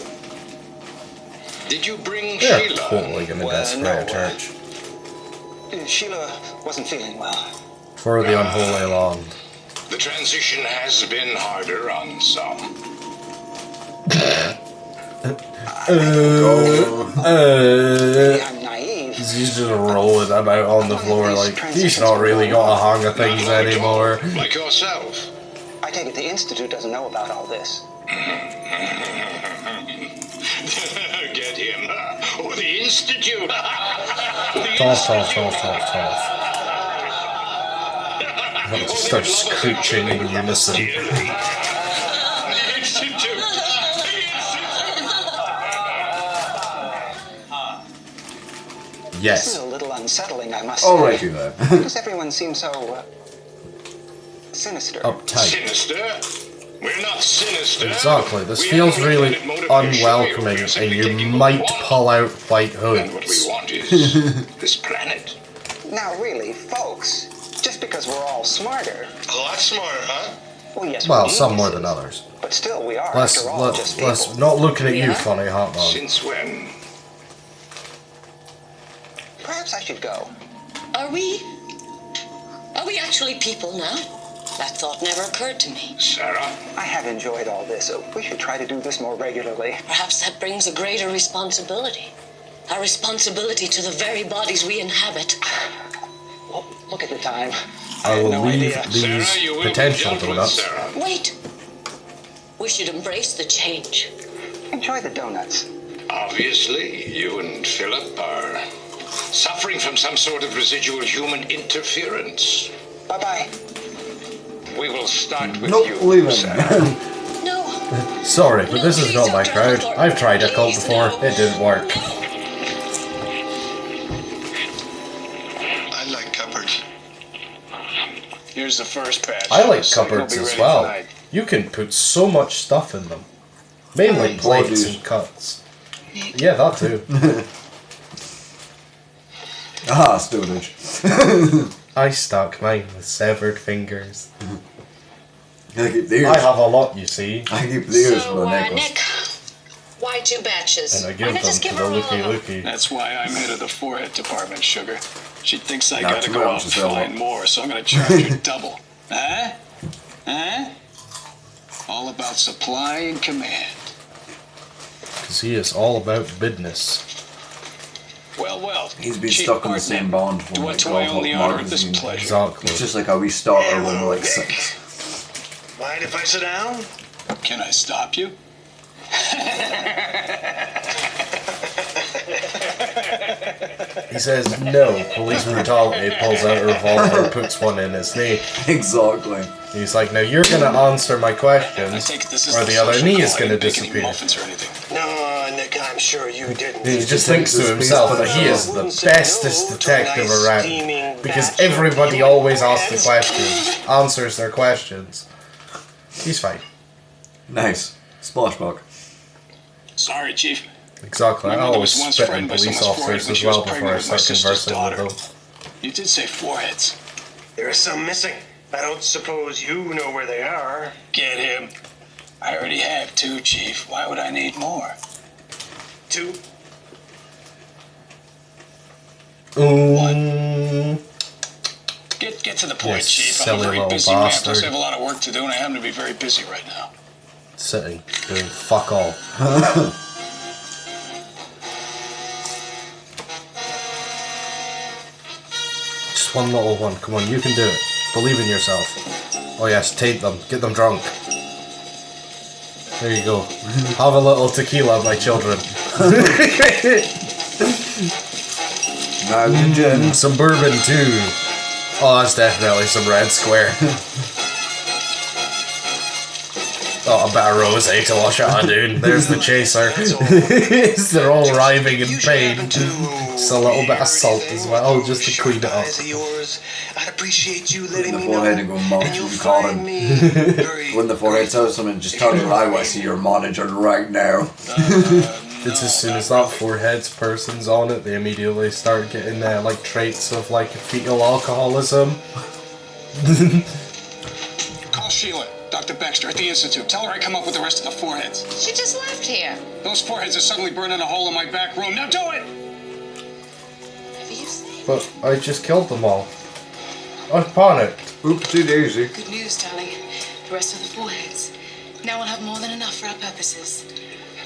Did you bring They're Sheila? totally gonna desecrate a church. Sheila wasn't feeling well. For the unholy land. The transition has been harder on some. He's just rolling them out on the floor like he's not really got a hang of things anymore. Like yourself. I take it the Institute doesn't know about all this. Get him. Or the Institute. Toss. I'll just start screeching in unison. This is Yes. a little unsettling, I must say. Alrighty then. Why does everyone seem so sinister? Uptight. Sinister? We're not sinister. Exactly. This feels really unwelcoming, and you might pull out White And what we Hoods. want is this planet. Now, really, folks, just because we're all smarter. A lot smarter, huh? Well, yes, Well, we're some more geniuses, than others. But still, we are, Let's after all, just people. not looking at you, Yeah? funny hot man. Since when? Perhaps I should go. Are we actually people now? That thought never occurred to me. Sarah? I have enjoyed all this. We should try to do this more regularly. Perhaps that brings a greater responsibility. A responsibility to the very bodies we inhabit. Well, look at the time. I will leave idea. these Sarah, you will be potential dealt with, donuts. Sarah. Wait. We should embrace the change. Enjoy the donuts. Obviously, you and Philip are suffering from some sort of residual human interference. Bye-bye. We will start with Nope, you, leave him. Sarah. No. Sorry, but this is not my crowd. I've tried a cult before. It didn't work. I like cupboards. Here's the first batch. I like So you'll cupboards be as ready well. tonight. You can put so much stuff in them. Mainly Like plates bodies. and cuts. Yeah, that too. Ah, stowage. I stuck mine with severed fingers. I keep the ears. I have a lot, you see. I keep the ears for So, the necklace. Nick, why 2 batches? And I Why give not them just to give the her all Looky of them? Looky. That's why I'm head of the forehead department, Sugar. She thinks I Not gotta too go much, out and Stella. find more, so I'm gonna charge her double. Huh? Huh? All about supply and command. Because he is all about business. Well, well. He's been Chief stuck in the Partner, same bond to from what like do I own the honor of this magazine. pleasure? Exactly. It's just like how we started when we were like 6. Mind if I sit down? Can I stop you? He says no. Police brutality. Pulls out a revolver, puts one in his knee. Exactly. He's like, now you're gonna answer my I questions, think this is or the other social knee is call. I gonna didn't bake any disappear. muffins or anything. No, Nick, I'm sure you didn't. He just thinks to himself that he is the bestest detective around. Because everybody always asks the questions, answers their questions. He's fine. Nice. Splashback. Sorry, Chief. Exactly. I My mother always was once spit on frightened by police someone's forehead officers when as she was well before I pregnant with my start sister's conversing with daughter. them. You did say foreheads. There is some missing. I don't suppose you know where they are. Get him. I already have 2, Chief. Why would I need more? 2? Get to the point, You Chief. I'm a silly very little busy man. Plus, bastard. I have a lot of work to do, and I happen to be very busy right now. Sitting, doing fuck all. Just one little one. Come on, you can do it. Believe in yourself. Oh yes, take them. Get them drunk. There you go. Have a little tequila, my children. Some bourbon too. Oh, that's definitely some Red Square. Oh, a bit of rosé to wash out, dude. There's the chaser. They're all writhing in pain. Just a little bit of salt as well, just to clean it up. I'd appreciate you In letting the me forehead know. and go, Mom, you call him. When the forehead says something, just turn your eye. I see your monitor right now. It's as soon as that foreheads person's on it, they immediately start getting like traits of like fetal alcoholism. Call Sheila, Dr. Baxter at the Institute. Tell her I come up with the rest of the foreheads. She just left here. Those foreheads are suddenly burning a hole in my back room. Now do it! But I just killed them all. I panicked. Oopsie daisy. Good news, darling. The rest of the foreheads. Now we'll have more than enough for our purposes.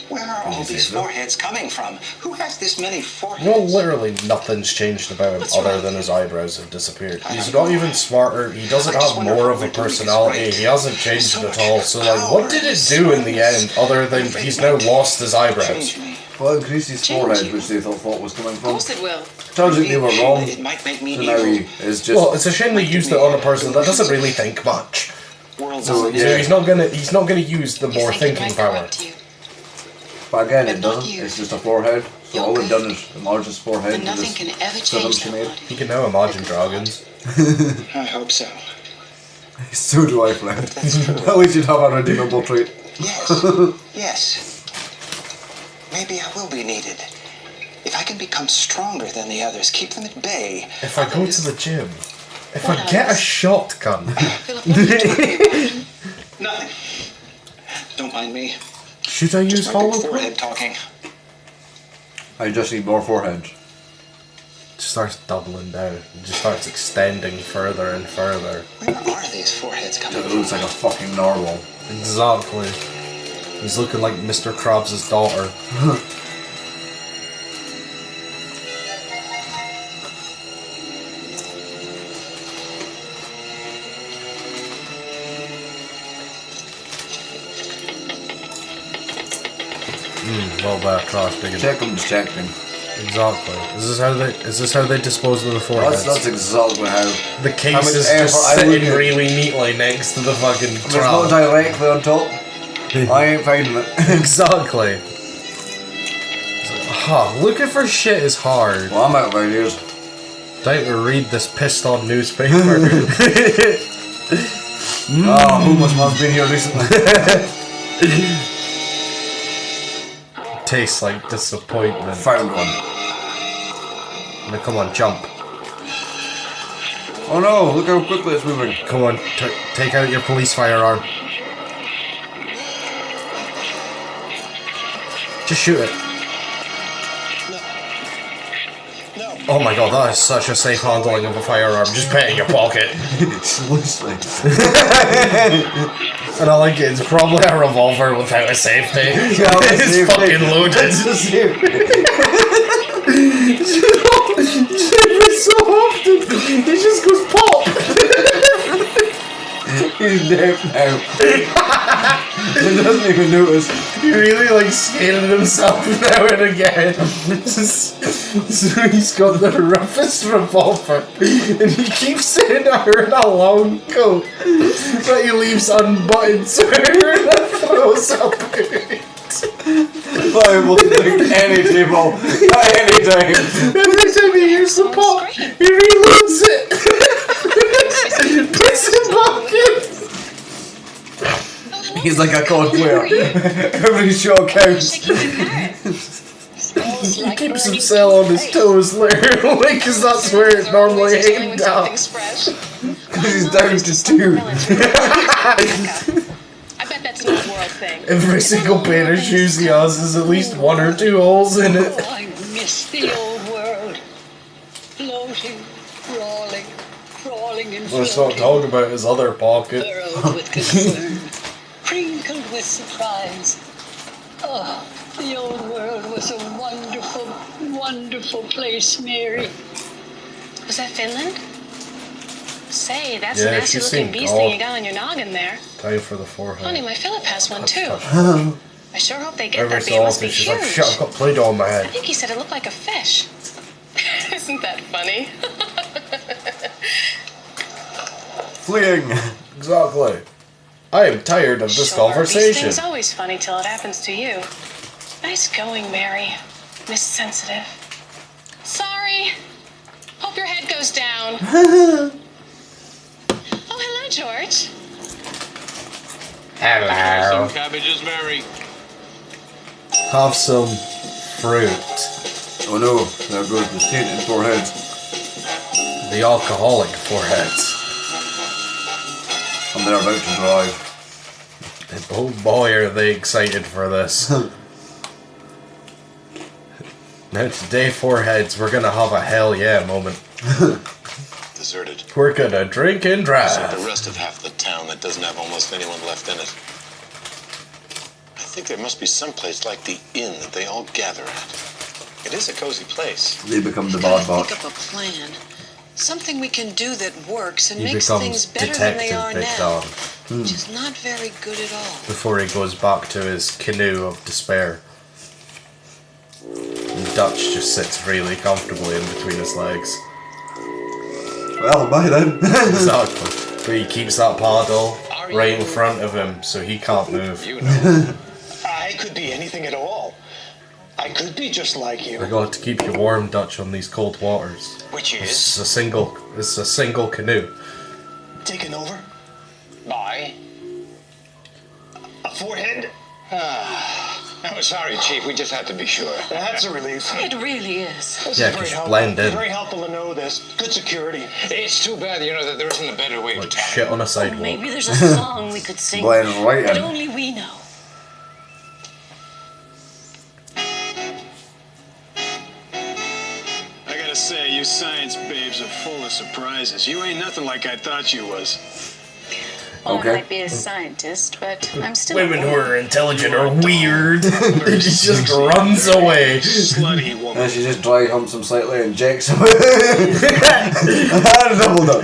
Where are all these foreheads coming from? Who has this many foreheads? Well, literally nothing's changed about him other than his eyebrows have disappeared. He's not even smarter, he doesn't have more of a personality, he hasn't changed it at all, so like, what did it do in the end other than he's now lost his eyebrows? Well, increase his forehead, which they thought was coming Of from. course it will. Turns out they were wrong. It might make me So now he is just. Well, it's a shame they used it on a person that doesn't really think much. So yeah. he's not gonna use the more thinking power. But again, it doesn't. It's just a forehead. So all we've done is enlarge his forehead. And nothing can ever change she that made. He can now imagine dragons. I hope so. So do I, Flint. At least you'd have a redeemable trait. Yes. Yes. Maybe I will be needed. If I can become stronger than the others, keep them at bay. If I go to the gym, if I get a shotgun. Nothing. Don't mind me. Should I use hollow forehead talking? I just need more foreheads. Just starts doubling down. It just starts extending further and further. Where are these foreheads coming It looks like a fucking narwhal. Exactly. He's looking like Mr. Krabs' daughter. Well, that cross big enough. Check them, detecting. Exactly. Is this how they dispose of the foreheads? That's exactly how. The case is just sitting really neatly next to the fucking If it's not directly on top, I ain't finding it. Exactly. Looking for shit is hard. Well, I'm out of ideas. Time to read this pissed on newspaper. Oh, homeless man's been here recently. Tastes like disappointment. Found one. Now come on, jump. Oh no, look how quickly it's moving. Come on, take out your police firearm. Just shoot it. Oh my god, that is such a safe handling of a firearm. Just put it in your pocket. Loosely. And I like it, it's probably a revolver without a safety. It's fucking loaded. Every so often, he just goes pop. He's deaf now. He doesn't even notice. He really like scaling himself now and again. So he's got the roughest revolver, and he keeps saying wearing a long coat that he leaves unbuttoned so he throws up it. Liable to drink any table at any time. Every time he hears the pop, he reloads it. Puts it back in. He's like a COD player. Every shot counts. He keeps himself on his toes literally, because that's where it normally aimed at. Because he's down to 2. I bet that's an old world thing. Every single pair of shoes he has has at least 1 or 2 holes in it. Oh, I miss the old world. Floating, crawling and Let's not talk about his other pocket. Burrowed with concern, crinkled with surprise. Oh, the old world was a wonderful, wonderful place, Mary. Was that Finland? Say, that's Yeah, a nasty she's looking seen beast God. thing you got on your noggin there. Time for the forehead. Honey, my Philip has one too. I sure hope they get Every that, but so it must be often she's huge. like, shit, I've got Play-Doh on my I head. think he said it looked like a fish. Isn't that funny? Fleeing. Exactly. I am tired of this conversation. These things always funny till it happens to you. Nice going, Mary. Miss Sensitive. Sorry. Hope your head goes down. Oh, hello, George. Hello. Some cabbages, Mary. Have some fruit. Oh no, there goes the tainted foreheads. The alcoholic foreheads. And they're about to drive. Oh boy, are they excited for this. Now today, foreheads, we're gonna have a hell yeah moment. Deserted. We're gonna drink and So drive. the rest of half the town that doesn't have almost anyone left in it. I think there must be some place like the inn that they all gather at. It is a cozy place. They become the Gotta bad think batch. up a plan. Something we can do that works and He makes becomes things better than they Detective are Big now. Dog. Which is not very good at all. Before he goes back to his canoe of despair. And Dutch just sits really comfortably in between his legs. Well, bye then. Exactly. But he keeps that paddle right in front of him so he can't move. You know, I could be anything at all. I could be just like you. I got to keep you warm, Dutch, on these cold waters. Which is It's a single canoe. taken over by a forehead. Oh, sorry, Chief. We just had to be sure. That's a relief. It really is. This Yeah, is very 'cause helpful. blend in. It's very helpful to know this. Good security. It's too bad, that there isn't a better way Like to tell. shit on a sidewalk. Maybe there's a song we could sing Blend right that in. only we know. I gotta say, you science babes are full of surprises. You ain't nothing like I thought you was. Well, Okay. I might be a scientist, but I'm still. Women who are intelligent are weird. She just runs away. Slutty woman. And she just dry humps him slightly and jacks him. And doubled up.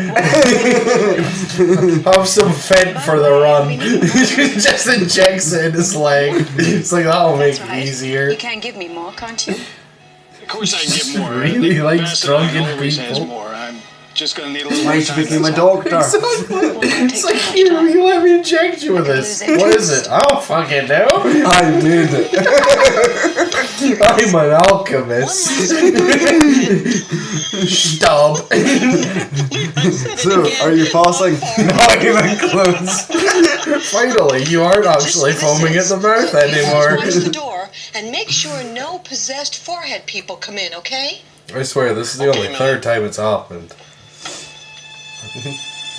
Have some fed for the run. Just injects it in his leg. It's like, that'll make That's it right. easier. You can't give me more, can't you? Of course I can get more. Really The likes bastard drunken always has people. more. I'm just gonna need a little Why more she time. became a that's all. doctor. It's like, here, you let me inject you with this. What is it? I don't fucking know. I did it. I'm an alchemist. Stop. So, are you passing? Not even close. Finally, you aren't actually foaming at the mouth anymore. Watch the door and make sure no possessed forehead people come in, okay? I swear, this is the only third time it's happened.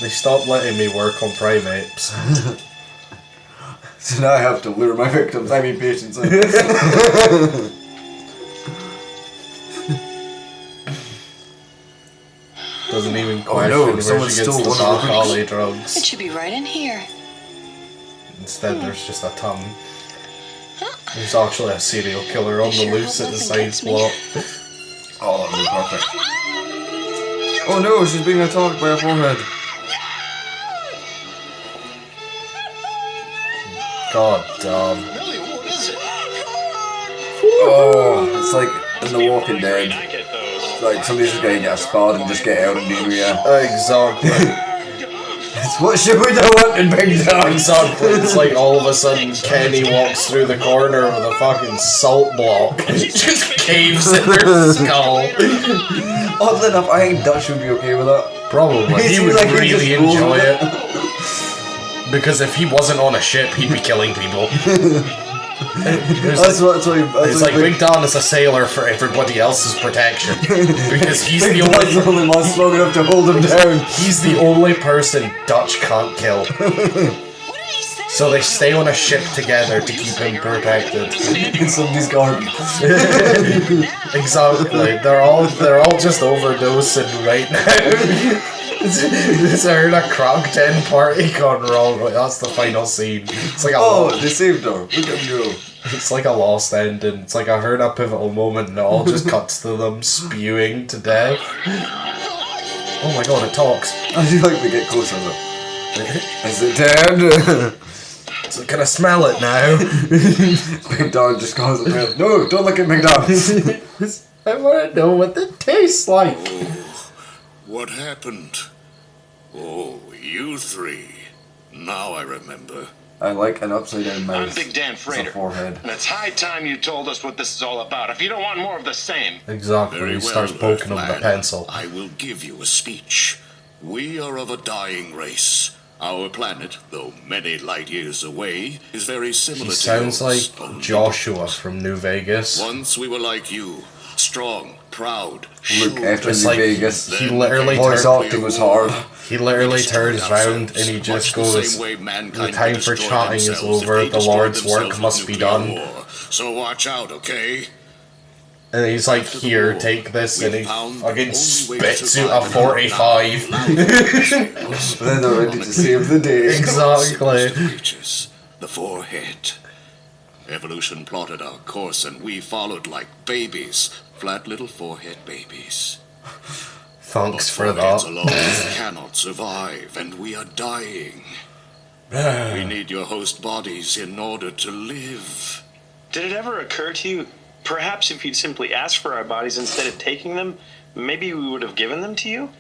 They stopped letting me work on primates. So now I have to lure my victims, I mean patients. Doesn't even Oh question no, where someone she gets stole the one of the alcohol It drugs. should be right in here. Instead, there's just a ton. There's actually a serial killer on the loose at the science block. Oh, that would be perfect. Oh no, she's being attacked by a forehead. God damn. Really, what is it? Oh, it's like in The Walking Dead. Like somebody's just gonna get a spade and just get out and do ya. Exactly. It's what should we do in Big Down? Exactly. It's like all of a sudden Kenny walks through the corner with a fucking salt block. Just caves in their skull. Oddly enough, I think Dutch would be okay with that. Probably. He would Like he really just rolls enjoy with it. Because if he wasn't on a ship, he'd be killing people. That's what It's like Big Don is a sailor for everybody else's protection. Because he's Big the Don's only only man strong enough to hold him down. he's the only person Dutch can't kill. So they stay on a ship together to keep him protected. In somebody's garden. Exactly. They're all just overdosing right now. Is there a crack den party gone wrong? Like, that's the final scene. It's like a they saved her. Look at him go. It's like a lost ending. It's like I heard a pivotal moment and it all just cuts to them spewing to death. Oh my god, it talks. I do like to get closer though. Is it dead? So can I smell it now? Big Don just calls it out. No, don't look at McDonald's. I want to know what it tastes like. What happened? Oh, you three. Now I remember. I like an upside down mouth. I'm Big Dan It's a Frater. forehead. And it's high time you told us what this is all about. If you don't want more of the same. Exactly. Very He well, starts poking him with a Earthman. pencil. I will give you a speech. We are of a dying race. Our planet, though many light years away, is very similar He to sounds yours, like only Joshua from New Vegas. Once we were like you, strong, proud, Look, after It's New like Vegas, he literally voice acting was hard. He literally turns around and he just goes, "The time for chatting is over. The Lord's work must be done." So watch out, okay? And he's like, "Here, take this," and he fucking spits out a 45. But then they're ready to save the day. Exactly. Creatures, the forehead. Evolution plotted our course, and we followed like babies, flat little forehead babies. Thanks for Foreheads that. alone cannot survive, and we are dying. We need your host bodies in order to live. Did it ever occur to you, perhaps if you'd simply asked for our bodies instead of taking them, maybe we would have given them to you?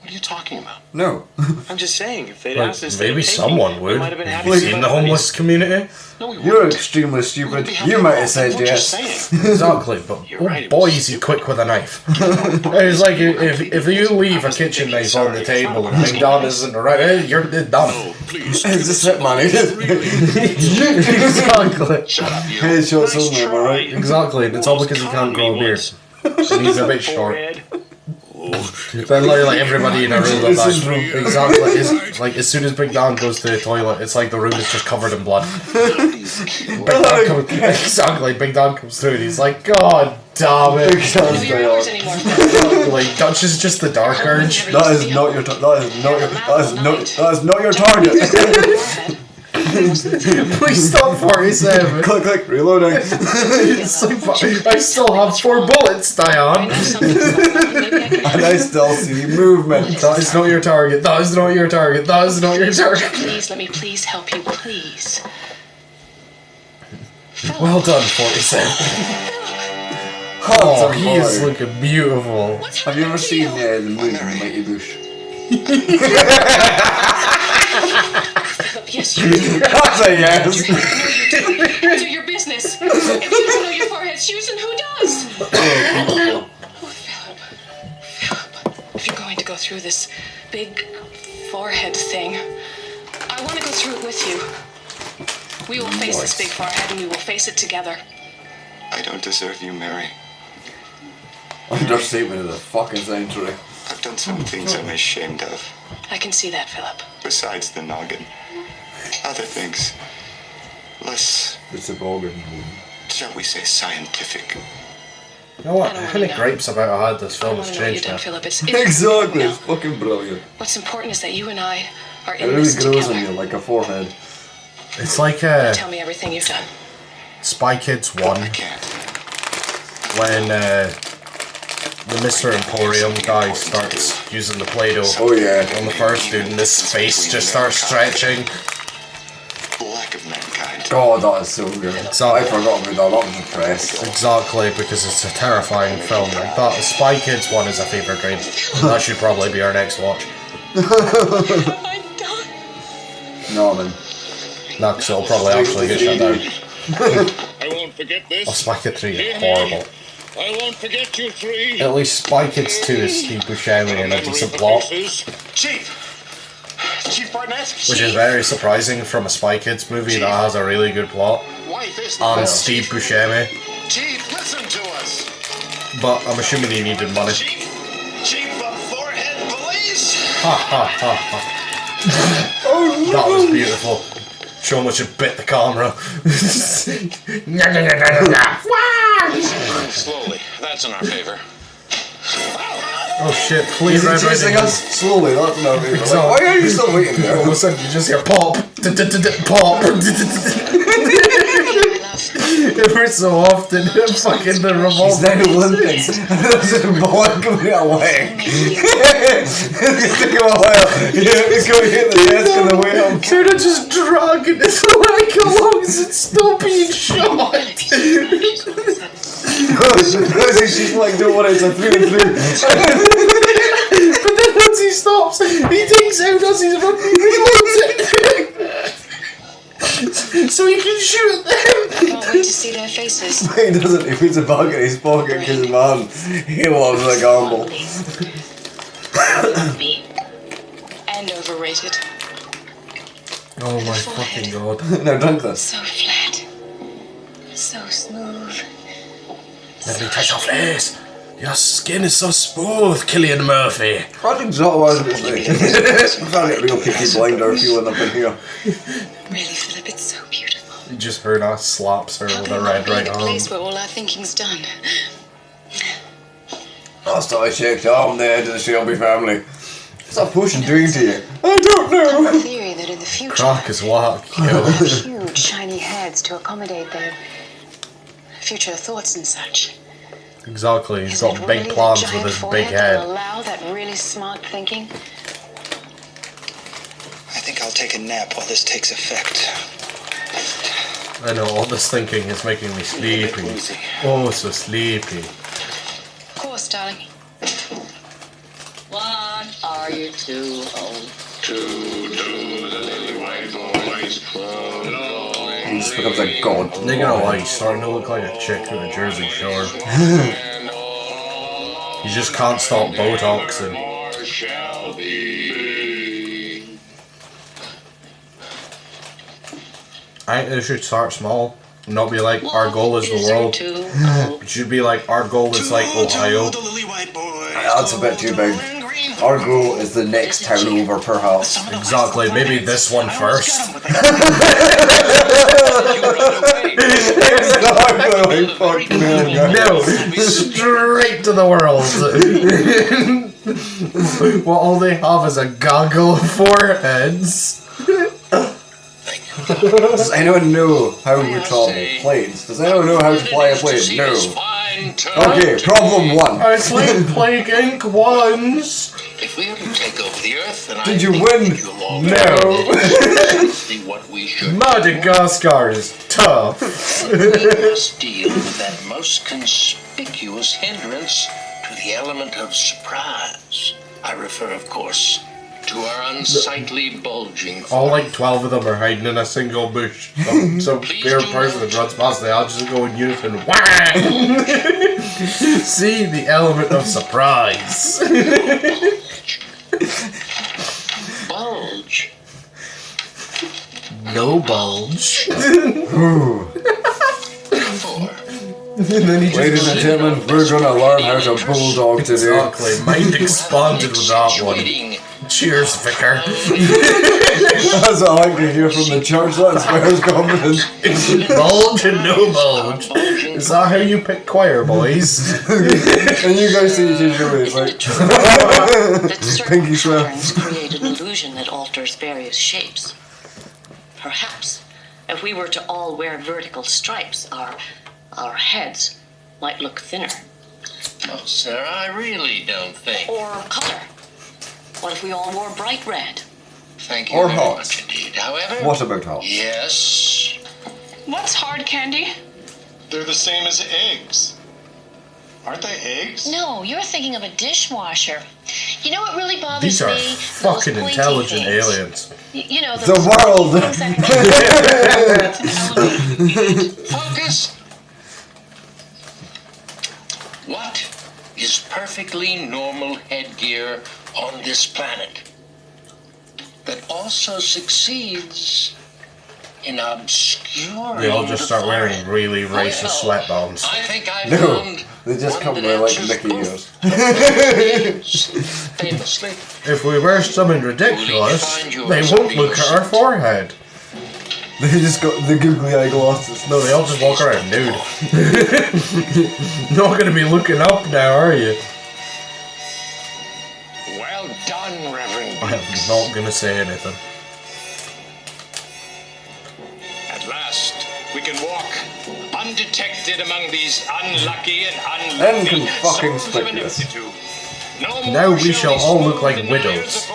What are you talking about? No. I'm just saying, if they'd Like, asked us, maybe someone would. might have been Have happy you to seen see the homeless community? No, we You're wouldn't. extremely stupid. Wouldn't be happy You at might all. have said We're just yes. saying. Exactly, but right, it boy, was is he quick with a knife. It's like if you leave a kitchen knife on the table and Big Don isn't around, you're done. It's just it, man. Exactly. Shut up, you. Headshots only, am I right? Exactly, and it's all because he can't grow a beard. And he's a bit short. Forehead. Then like everybody in a room like that. Exactly. It's like as soon as Big Dan goes to the toilet, it's like the room is just covered in blood. Exactly. Big Dan comes through and he's like, God damn it. Big Dan's Your hours anymore. Like Dutch is just the dark urge. That is not your. That is not your target. Please stop 47. Click, click, reloading. It's like, I still have 4 bullets, Diane. And I still see movement. That is not your target. That is not your target. That is not your target. Please, let me please help you, please. Well done, 47. Oh, he is looking beautiful. Have you ever seen the movie Mighty Bush? Yes, you do. That's a yes. Do your business. If you don't know your forehead shoes, then who does? Oh, Philip. If you're going to go through this big forehead thing, I want to go through it with you. We will face this big forehead and we will face it together. I don't deserve you, Mary. Understatement of the fucking century. I've done some things I'm ashamed of. I can see that, Philip. Besides the noggin. Other things. Less, It's a boggin. shall we say, scientific. You know what? How many gripes about how this film has I don't know what you've changed done, now? Philip. It's Exactly, no. it's fucking brilliant. What's important is that you and I are It in really this grows together. on you like a forehead. It's like Tell me everything you've done. Spy Kids 1 when the Mr. Emporium guy starts using the Play-Doh Oh yeah. on the first dude and his face just starts stretching. Black of mankind. God, that is so good. Exactly. I forgot about that. That was impressed. Exactly, because it's a terrifying film. Like that, Spy Kids 1 is a favourite grade. That should probably be our next watch. No, man. No, because it'll probably actually get shut down. I won't forget this. Oh, Spy Kids 3 is horrible. I won't forget you three. At least Spy Kids 2 is Steve Buscemi and a decent plot. Chief Barnett. Which is very surprising from a Spy Kids movie that has a really good plot. Wife is And Steve Buscemi. Chief, listen to us. But I'm assuming he needed money. Chief of Forehead Police. Ha ha ha ha. That was beautiful. Show how much it bit the camera. Slowly. That's in our favor. Oh shit, please Is he Red chasing Riding us slowly? That's no reason. Like, Exactly. why are you still waiting there? All of a sudden you just hear pop. Pop. Every so often, fucking the He's revolver. now limping. There's a ball coming out of leg. It's taking a while. He's going to hit the desk on the way home. They're not just dragging his leg along as it's still being shot. She's like, don't worry, it's a 3 and 3. But then once he stops, he takes out as he's running, he reloads it. So he can shoot them. I can't wait to see their faces. He doesn't, he puts a bag in his pocket because man, he loves a gamble. And overrated. Oh my fucking god. Now drink this. So flat. So smooth. Let me touch your face. Your skin is so smooth, Killian Murphy. That's exactly what I was going to say. I'm trying to get real Peaky Blinder feeling up in here. Really, Philip, it's so beautiful. You just heard us slaps her with a It red might be right the arm. place where all our thinking's done. Last time I checked, I'm the head of the Shelby family. What's that potion doing to you? I don't know. The theory that in the future, Crack is whack. we'll have huge, shiny heads to accommodate their future thoughts and such. Exactly, he's Isn't got it big really plans the with giant his big forehead that'll head. allow that really smart thinking? I think I'll take a nap while this takes effect. I know, all this thinking is making me sleepy. Oh, so sleepy. Of course, darling. What are are you two? Oh. To the lily white boys flowing. He just becomes a god. They're gonna like starting to look like a chick from the Jersey Shore. You just can't stop Botoxing. Shall be. I think they should start small. Not be like, our goal is the world. It should be like, our goal is like Ohio. That's a bit too big. Our goal is the next town over, perhaps. Exactly, maybe this one first. Exactly, fucking hell, guys. No, straight to the world. Well, all they have is a goggle of foreheads. Does anyone know how we travel planes? Does anyone know how to fly a plane? No. Okay, problem one. I played Plague Inc. once. If we ever take over the Earth, then Did you win? No. see what we should Madagascar is tough. we must deal with that most conspicuous hindrance to the element of surprise. I refer, of course, to our unsightly bulging. All like 12 of them are hiding in a single bush. Some fair person that runs past, they all just go in unison. Whang! See the element of surprise. Bulge. No bulge. And then he just Ladies and gentlemen, we're gonna learn how to bulldog today. Exactly. Mind expanded with that one. Cheers, Vicar. That's what I like to hear from the church. That's Bear's confidence. Bulge and no bulge. Is that how you pick choir, boys? And you guys see each other ways, like pinky swear. Patterns create an illusion that alters various shapes. Perhaps, if we were to all wear vertical stripes, our heads might look thinner. Oh, Sarah, I really don't think. Or color. What if we all wore bright red? Thank you Or very hot. much indeed. However, What about hot? yes. What's hard candy? They're the same as eggs. Aren't they eggs? No, you're thinking of a dishwasher. You know what really bothers These are me? fucking Those pointy intelligent things. aliens. You know, The those world. things that Focus. What is perfectly normal headgear on this planet that also succeeds in obscuring They all just start the wearing really racist sweatbands. I think I No, found they just one come that with like answers Mickey both ears. famously. If we wear something ridiculous, they won't look at our forehead. They just got the googly eye glasses. No, they all just walk around nude. Not gonna be looking up now, are you? Well done, Reverend. I'm not gonna say anything. At last, we can walk undetected among these unlucky and fucking speculative. Now we shall all look like widows.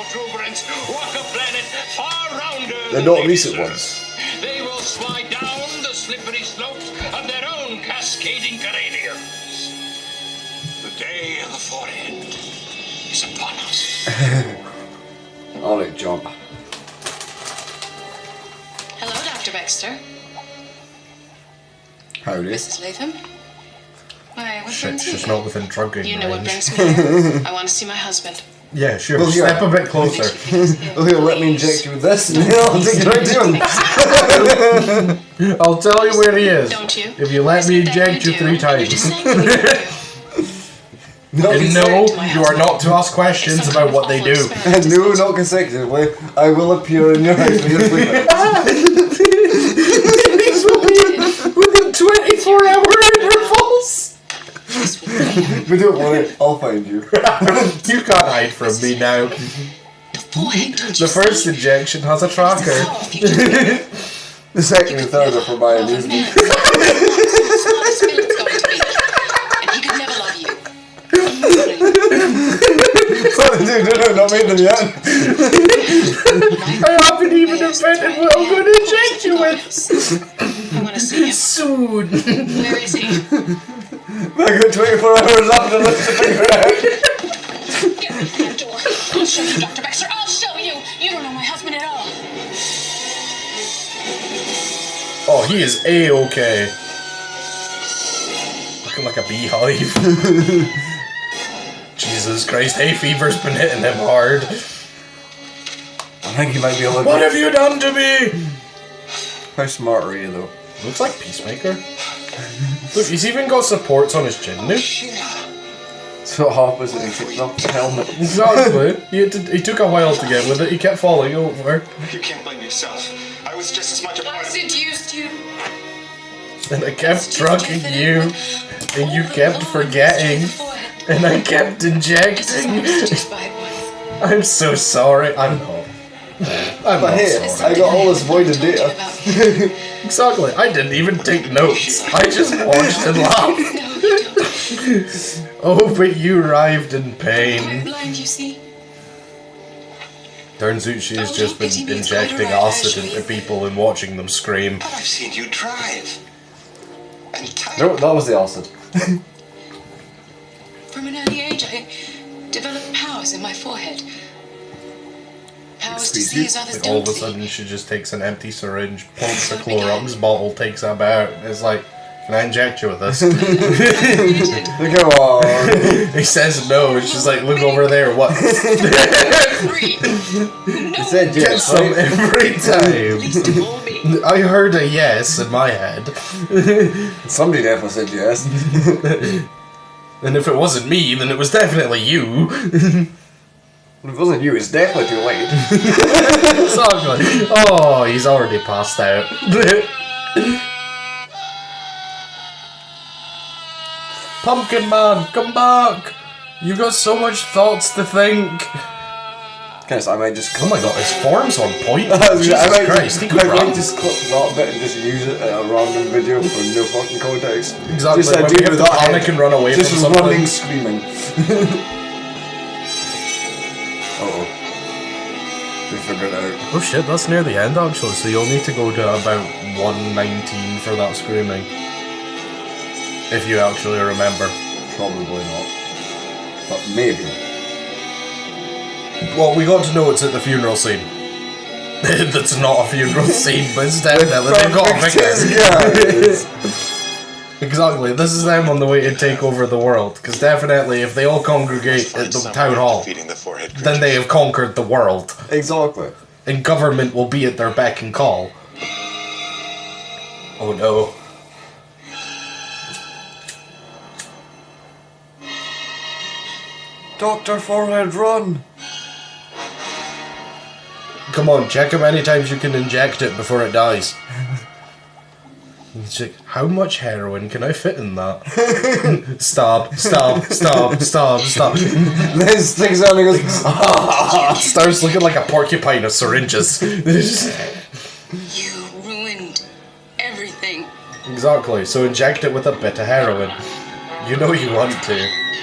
They're not recent ones. They will slide down the slippery slopes of their own cascading careers. The day of the forehead is upon us. Alright, jump. Hello, Dr. Baxter. Howdy. Mrs. Latham. Why, what Shit, brings you she's here? not within drugging You know what range. brings me here? I want to see my husband. Yeah, sure. Well, Step yeah. a bit closer. Well, here, let me inject you with this, and then I'll take you right to him. I'll tell you where he is. Don't you? If you let me inject you 3 times. Not And no, you are not to ask questions about what they do. No, not consecutively. I will appear in your house when you're sleeping. These will be within 24-hour intervals. But don't worry, I'll find you. You can't hide from me now. The first injection has a tracker. The second and third are for my amusement. Dude, no, not made them yet. I haven't even invented what I'm going to inject you with. I want to see him. Soon. Where is he? I got 24 hours after this to figure it out. Get me through the door. I'll show you, Dr. Baxter. I'll show you. You don't know my husband at all. Oh, he is A-okay. Looking like a beehive. Jesus Christ, hay fever's been hitting him hard. I think he might be a little. What have you done to me? How smart are you, though? Looks like Peacemaker. Look, he's even got supports on his chin now. So what happens when he takes off the helmet? Exactly. He took a while to get with it. He kept falling over. You can't blame yourself. I was just as much a part I of it. seduced you. And I kept drugging you. And you kept forgetting. And I kept injecting. I'm so sorry. I'm not. I'm But not hey, sorry. I got all this voided data. Exactly. I didn't even take notes. I just watched and laughed. Oh, but you writhed in pain. Blind, you see. Turns out she's just been injecting acid into people and watching them scream. But I've seen you drive. And type. No, that was the acid. From an early age, I developed powers in my forehead. Powers to see as others Like all don't of a see. sudden she just takes an empty syringe, pulls the Clorox bottle, takes them out, and is like, can I inject you with this? Go on. He says no, and she's like, look over there, what? He said Get yes, some right? every time. I heard a yes in my head. Somebody definitely said yes. And if it wasn't me, then it was definitely you. If it wasn't you, it's definitely too late. Exactly. Oh, he's already passed out. Pumpkin Man, come back! You got so much thoughts to think. Guys, I might just. Oh my god, his form's on point. I Jesus might Christ, he I could might run. just clip that bit and just use it in a random video for no fucking context. Exactly, Just when we have to panic and run away just from something. running, screaming. Uh-oh. We figured it out. Oh shit, that's near the end actually, so you'll need to go to about 119 for that screaming. If you actually remember. Probably not. But maybe. Well, we got to know it's at the funeral scene. That's not a funeral scene, but it's definitely they've got a figure. Exactly, this is them on the way to take over the world. Because definitely, if they all congregate at the town hall, then they have conquered the world. Exactly. And government will be at their beck and call. Oh no. Dr. Forehead, run! Come on, check how many times you can inject it before it dies. It's like, how much heroin can I fit in that? Stop. Then sticks out and goes, starts looking like a porcupine of syringes. You ruined everything. Exactly, so inject it with a bit of heroin. You know you want to.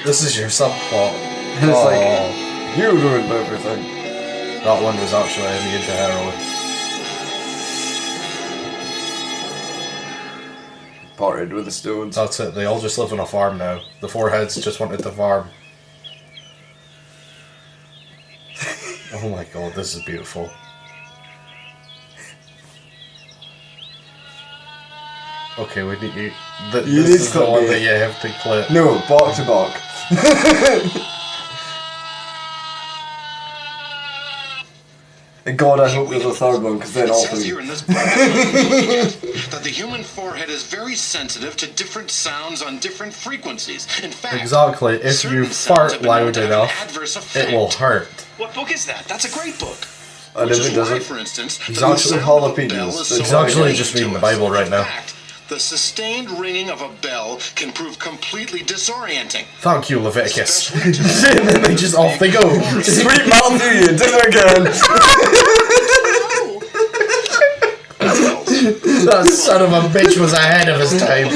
This is your subplot. And it's like, you ruined everything. That one was actually heavy into heroin. Parted with the stones. That's it, they all just live on a farm now. The 4HEEDS just wanted to farm. Oh my god, this is beautiful. Okay, we need you. This is the one that you have to clip. No, bark to bark. And God, I hope there's a third one, because then all It says three. here in this book that the human forehead is very sensitive to different sounds on different frequencies. In fact, Exactly, if you fart loud enough, it will hurt. What book is that? That's a great book. And if it doesn't, for instance, He's actually jalapenos. He's actually just reading the Bible right now. the sustained ringing of a bell can prove completely disorienting. Thank you, Leviticus. And then they just off they go. Sweet Matthew, you did it again. That son of a bitch was ahead of his time.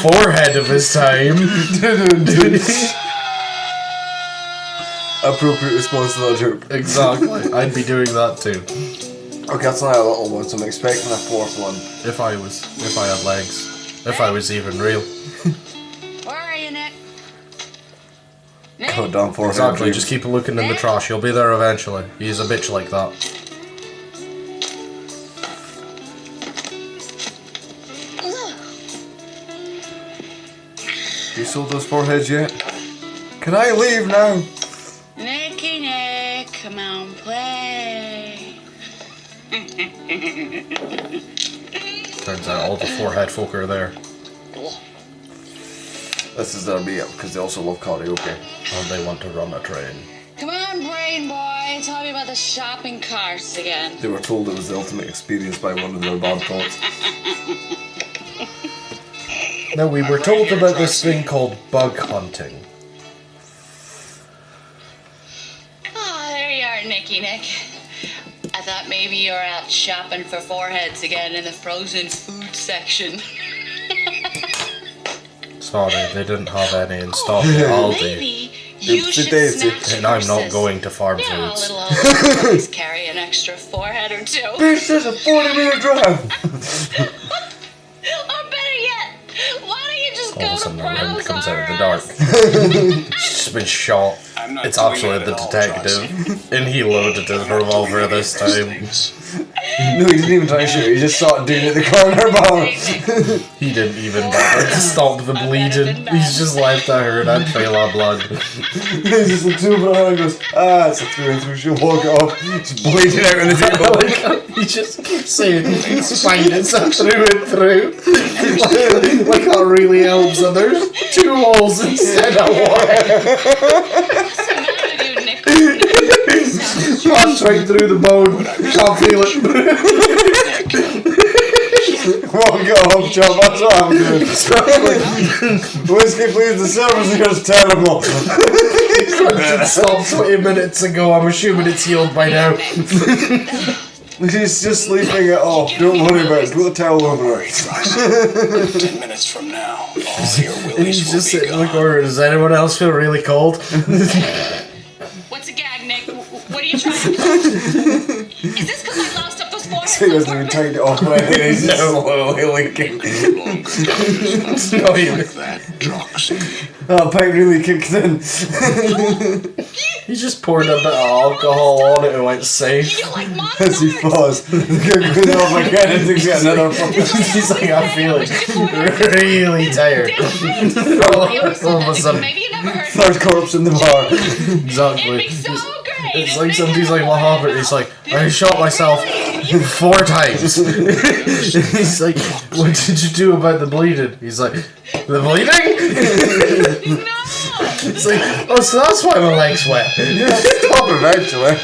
Forehead of his time. Appropriate response to that joke. Exactly. I'd be doing that too. Okay, that's not a little one, so I'm expecting a fourth one. If I had legs. If I was even real. Where are you, Nick? Goddamn forehead. Exactly, just keep looking in the trash. You'll be there eventually. He's a bitch like that. You sold those foreheads yet? Can I leave now? Nicky Nick, come on, play. Turns out all the forehead folk are there. This is their meetup because they also love karaoke. And they want to run a train. Come on, brain boy, tell me about the shopping carts again. They were told it was the ultimate experience by one of their bad thoughts. Now, we were told about this thing called bug hunting. Oh, there you are, Nicky Nick. I thought maybe you were out shopping for foreheads again in the frozen food section. Sorry, they didn't have any in stock at Aldi. Maybe you should snatch And I'm not purses. going to Farm Yeah, Foods. a little always carry an extra forehead or two. Bitch, there's a 40-minute drive! Or better yet, why don't you just All of a go sudden, to a wind browse comes out of the our dark. She's just been shot. I'm not It's doing actually it the at all, detective. And he loaded his revolver this time. No, he didn't even try to shoot. He just started doing it in the corner bar. He didn't even bother to stop the bleeding. He's just left her that trail of blood. He just looks over at her and goes, ah, it's a through and through. She'll walk it off. Just bleeding out on the table. He just keeps saying it's fine, it's a through and through. Like that really helps, and there's 2 holes instead of 1. Pass right through the bone. Can't feel it. Walk it off, chum. That's what I'm doing. Whiskey, please. The service here is terrible. It stopped 20 minutes ago. I'm assuming it's healed by now. He's just sleeping it off. Don't worry about it. Put the towel over her. 10 minutes from now, all your And willies he's will just be sitting in the gone. corner. Does anyone else feel really cold? What's a gag, Nick? What are you trying to do? Is this because I lost up those foreheads? He hasn't even tied it off. He's just slowly linking. It's not even. That pipe really kicked in. He just poured a bit of alcohol on it and went safe. As he falls, the guy goes off again and thinks he's got another fucking. He's like, I'm feeling really tired. All of a sudden, Third corpse in the bar. exactly. It's like somebody's like, what happened? He's like, I shot myself 4 times. He's like, what did you do about the bleeding? He's like, the bleeding? It's like, oh, so that's why my leg's wet. Stop eventually.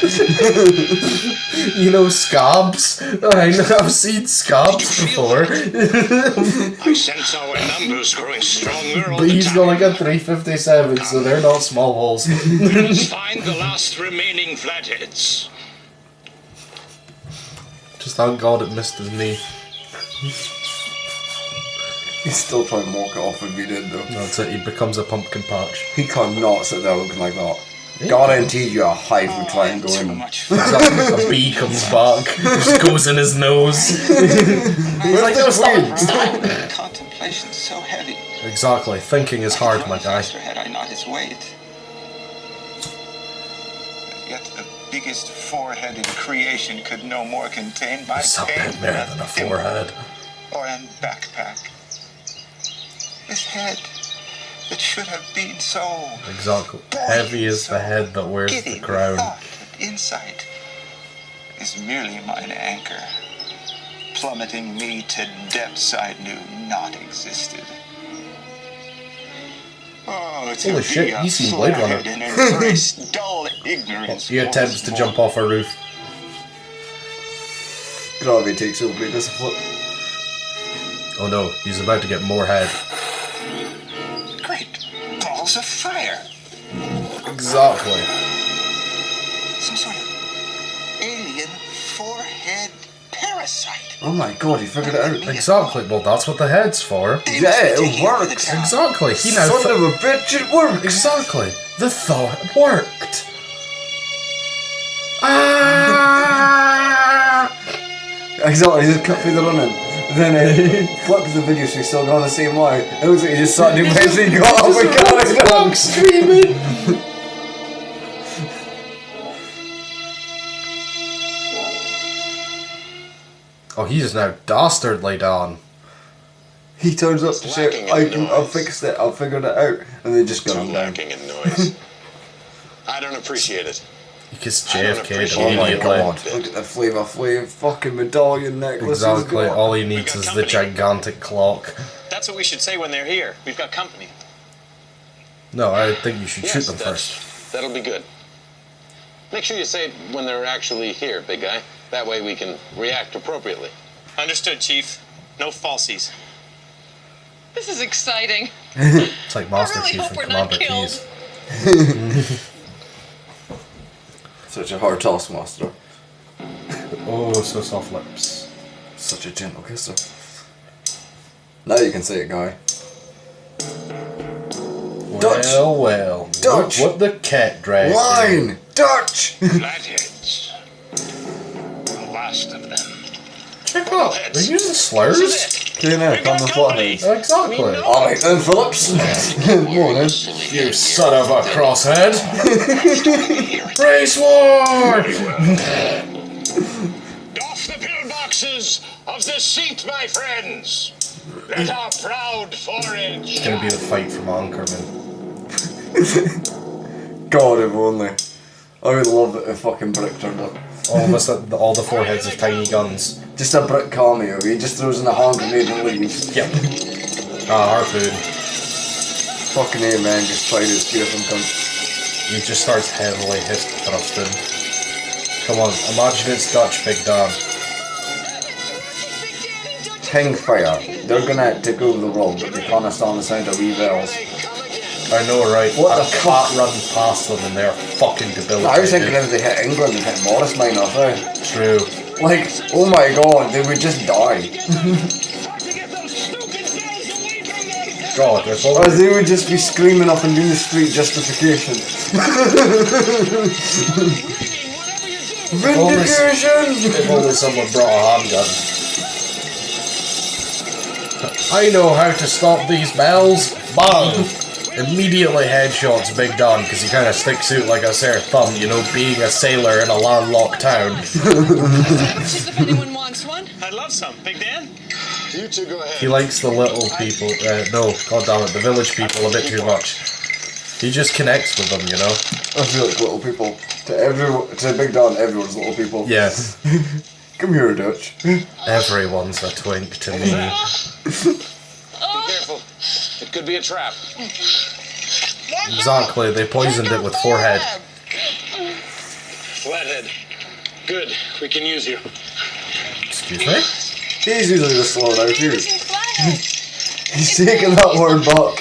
You know, scabs? I know, I've seen scabs before. I sense our numbers growing stronger all But the he's time. got like a 357, so they're not small holes. Let's find the last remaining flatheads. Just thank God it missed his knee. He's still trying to walk it off if he did though. That's it, he becomes a pumpkin patch. He cannot sit there looking like that. Guaranteed you a hive would try and go in. Exactly, a bee comes back, just goes in his nose. He's like, no, stop. Contemplation's so heavy. Exactly, thinking is hard, my guy. Had I not his weight. Yet the biggest forehead in creation could no more contain my It's a pain bit more than a forehead. or an backpack. This head that should have been so Exactly. Heavy is the head that wears the crown. insight is merely mine anchor, plummeting me to depths I knew not existed. Oh, to Holy be shit, a he's seen Blade Runner. flathead and embrace dull ignorance. He attempts to jump off a roof. Gravity takes over, he does a flip. Oh no, he's about to get more head. Great balls of fire. Exactly. Some sort of alien forehead parasite. Oh my god, he figured it out. Exactly, well that's what the head's for. Yeah, it works. Exactly, he now Son of a bitch, it works. Exactly, the thought worked. Ah! Exactly, he just cut through the running. Then it flips the video so he's still going the same way. It looks like he just sat down by his and got up and carried on. Streaming. Oh, he is now dastardly done. He turns up to say, I've fixed it, I've figured it out, and they just gun him down. Lacking in noise. I don't appreciate it. Because JFK, oh my god, look at the Flavor Flav fucking medallion necklace. Exactly, all he needs is the gigantic clock. That's what we should say when they're here. We've got company. No, I think you should shoot them first. That'll be good. Make sure you say it when they're actually here, big guy. That way we can react appropriately. Understood, Chief. No falsies. This is exciting. It's like Master Chief and Commander Keys. Such a hard toss, Master. Oh, so soft lips. Such a gentle kisser. Now you can say it, Guy. Dutch! Well. Dutch! What the cat dragged. Line! Dutch! Flatheads. The last of them. Check out. They're using slurs? Okay, now, come the flatheads. Exactly. Alright then, Phillips. Morning. You son of a crosshead. Race war! Doff the pillboxes of the seat, my friends. Let our proud foreheads. It's gonna be the fight from Anchorman. God, if only. I would love it if fucking Brick turned up. All the foreheads of tiny guns. Just a Brick cameo, he just throws in a hand grenade and leaves. Yep. Harpoon. Fucking A, man, just tried to steer from cunt. He just starts heavily thrusting. Come on, imagine it's Dutch, Big Dan. Hangfire. They're gonna take over the world, but they can't stand the sound of wee bells. I know, right? What a the cat fuck? running past them and they're fucking debilitated. I was thinking if they hit England, they hit Morris mine off there. True. Like, oh my god, they would just die. God, there's or they would just be screaming up and down the street justification. Vindication! If only someone brought a handgun. I know how to stop these bells. Bang! Immediately headshots Big Don because he kind of sticks out like a sore thumb, you know, being a sailor in a landlocked town. Just if anyone wants one. I'd love some. Big Dan? You two go ahead. He likes the little people, no, goddammit, the village people a bit too much. He just connects with them, you know? I feel like little people. To Big Don, everyone's little people. Yeah. Come here, Dutch. Everyone's a twink to me. Be careful. It could be a trap. Exactly, they poisoned it with forehead. Flathead. Good. We can use you. Excuse me? He's usually the slow out here. He's taking that word back.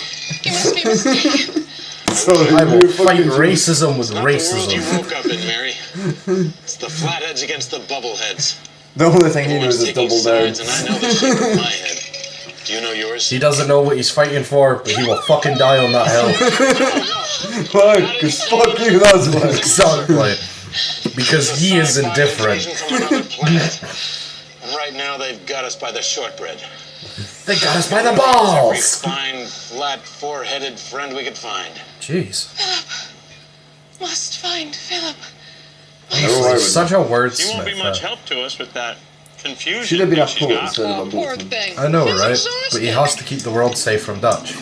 Sorry, I will fight racism with Not the world you racism. woke up in, Mary. It's the flatheads against the bubbleheads. The only thing he knows is Taking double down. sides, and I know the shape of my head. Do you know yours? He doesn't know what he's fighting for, but he will fucking die on that hill. Why? Because fuck you, that's why. Exactly. Because he is indifferent. From another planet. And right now they've got us by the shortbread. They got us by the Every balls! fine, flat, four-headed friend we could find. Jeez. Must find Philip. He's such a She won't be wordsmith. much help to us with that confusion. Should have been a she's poet got. instead of a Poor boatman. thing. I know, right? But he has to keep the world safe from Dutch.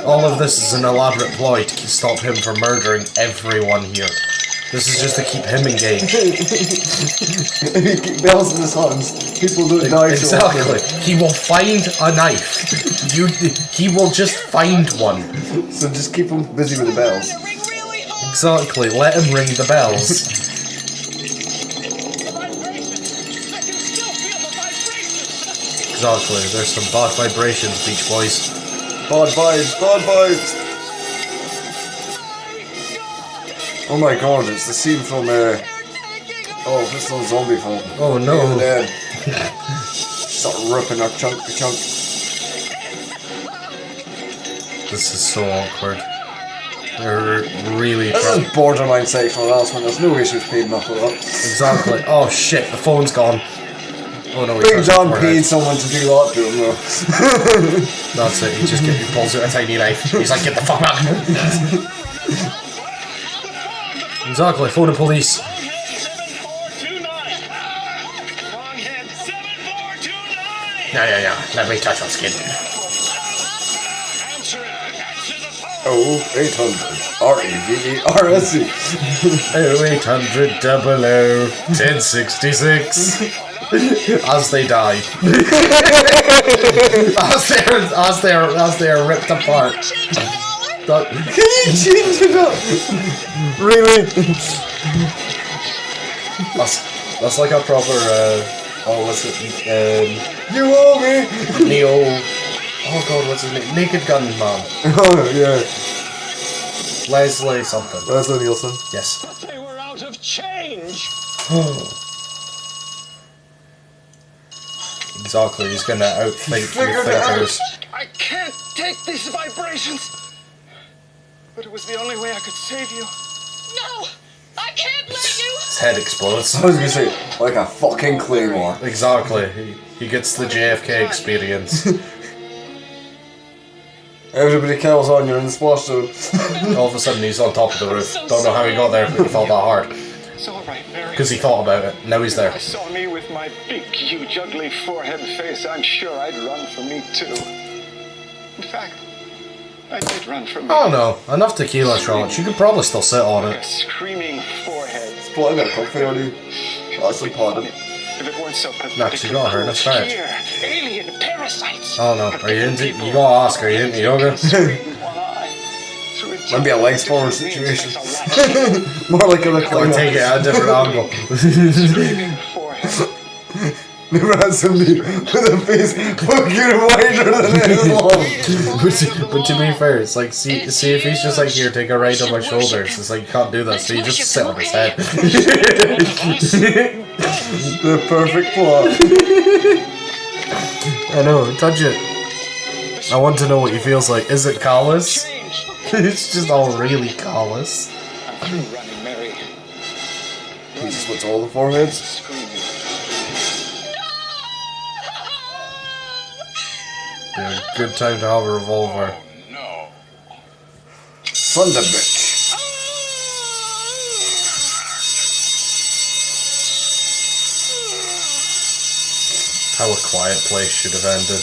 All of this is an elaborate ploy to stop him from murdering everyone here. This is just to keep him engaged. If you keep bells in his hands, people don't die so often. Exactly. He will find a knife. He will just find one. So just keep him busy with the bells. Exactly. Let him ring the bells. Exactly. There's some bad vibrations, Beach Boys. Bad vibes, bad vibes. Oh my god, it's the scene from oh, this little zombie film. Oh no. Dead. Start ripping our chunk to chunk. This is so awkward. They're really This is borderline sexual harassment, there's no way she was paid enough for that. Exactly. Oh shit, the phone's gone. Oh no, Big John paid someone to do that to him though. That's it, he pulls out a tiny knife. He's like, get the fuck back! Exactly, phone the police. Yeah, let me touch your skin. 0800 RAVERSE 0800 1066 as they die. as they're ripped apart. Can you change it up? Really? That's like a proper what's it? You owe me! Neo. Oh god, what's his name? Naked Gun Man. Oh yeah. Leslie something. Leslie Nielsen. Yes. They were out of change. Exactly, he's gonna outthink your thinkers. I can't take these vibrations. But it was the only way I could save you. No! I can't let you! His head explodes. I was gonna say, like a fucking claymore. Exactly. He gets the JFK experience. Everybody kills on you in the splash zone. All of a sudden he's on top of the roof. Don't know how he got there, but he fell that hard. It's all right, Mary. Because he thought about it. Now he's there. I saw me with my big, huge, ugly forehead face. I'm sure I'd run for me too. In fact, I did run for me. Oh no, enough tequila, Charlotte. You could probably still sit on A it. screaming forehead. It's probably a bit comfy on you. That's important. If it weren't so pathetic. No, 'cause you got her in a start. Here, alien parasites. Oh no, are you into? You gotta ask, are you into yoga? Might be a legs forward situation. More like a Or take it at a different angle. Never had somebody with a face fucking wider than his long. But to be fair, it's like, see if he's just like, here, take a ride on my shoulders. It's like, you can't do that, so you just sit on his head. The perfect plot. I know, touch it. I want to know what he feels like. Is it callous? It's just all really callous. I'm through running, Mary. Jesus, what's all the foreheads? Yeah, good time to have a revolver. Son of a bitch. How A Quiet Place should have ended.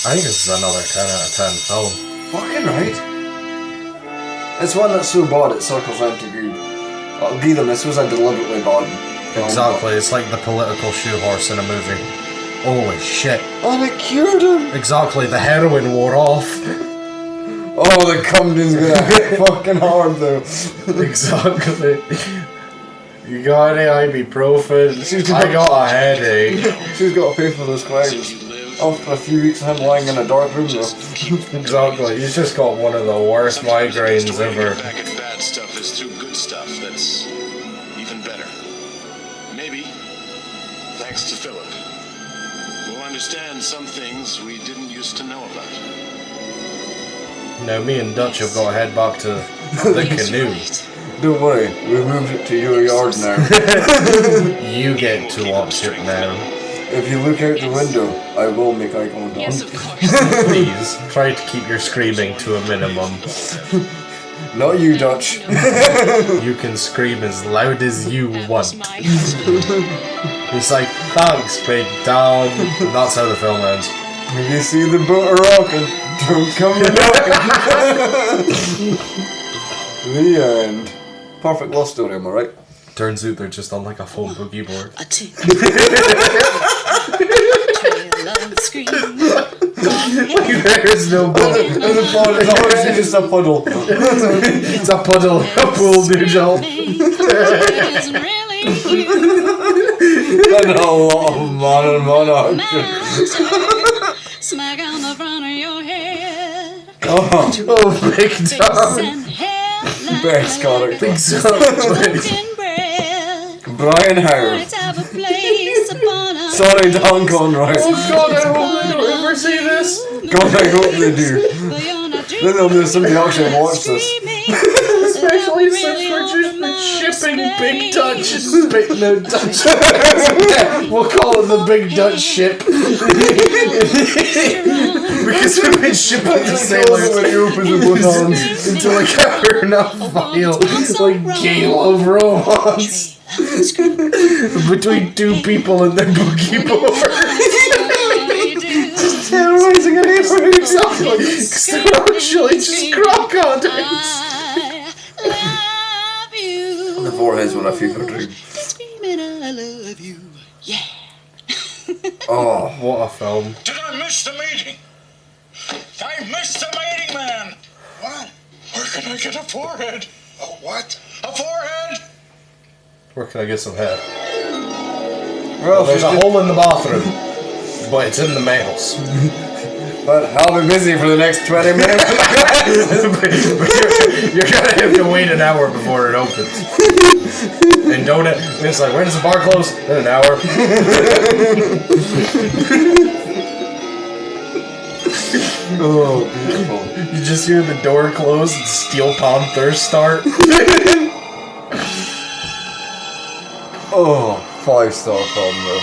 I think this is another 10 out of 10 film. Fucking right. It's one that's so bad it circles round to good. I'll give them, this was a deliberately bad film. Exactly, it's like the political shoe horse in a movie. Holy shit. And it cured him! Exactly, the heroin wore off. Oh, the Cumden's gonna hit fucking hard though. Exactly. You got any ibuprofen? I got a headache. She's got to pay for those crimes. After a few weeks of him lying in a dark room though. Exactly, he's just got one of the worst migraines ever. Back at bad stuff is through good stuff that's even better. Maybe, thanks to Philip, we'll understand some things we didn't used to know about. Now me and Dutch have got to head back to the canoe. Don't worry, we've moved it to your yard now. You get to watch it now. If you look out the window, I will make eye contact. Yes, of course. Please, try to keep your screaming to a minimum. Not you, Dutch. You can scream as loud as you want. My husband. He's like, thanks, big dog. And that's how the film ends. When you see the boat rocking, don't come knocking. The end. Perfect love story, am I right? Turns out they're just on like a phone boogie board. A tick. Trail of scream. There's no boat. There's a pond, it's already just a puddle. It's a puddle, a pool noodle. And a lot of man and man action. Smack on the front of your head. Oh, big dog. best character. Exactly. Brian Howard. Sorry, Dan Conroy. Oh god, I hope they don't ever see this. God, I hope they do. Then they'll do somebody actually watch this. Special Holly says we're just shipping Big Dutch. No, Dutch. We'll call it the Big Dutch ship. Because we've been shipping the sailors into like a enough vial, like gay love romance between two people and their boogie board. Just terrorizing a neighborhood exactly. Because they're actually just crocodiles. The forehead's what I feel for dream. Screaming, I love you. Yeah. Oh, what a film. Did I miss the meeting? I missed the meeting, man. What? Where can I get a forehead? A what? A forehead? Where can I get some head? Well, there's a hole in the bathroom, but it's in the mails. But I'll be busy for the next 20 minutes. You're gonna have to wait an hour before it opens. And don't it? It's like, when does the bar close? In an hour. Oh, beautiful. You just hear the door close and Steel Panther start. Oh, 5-star film though.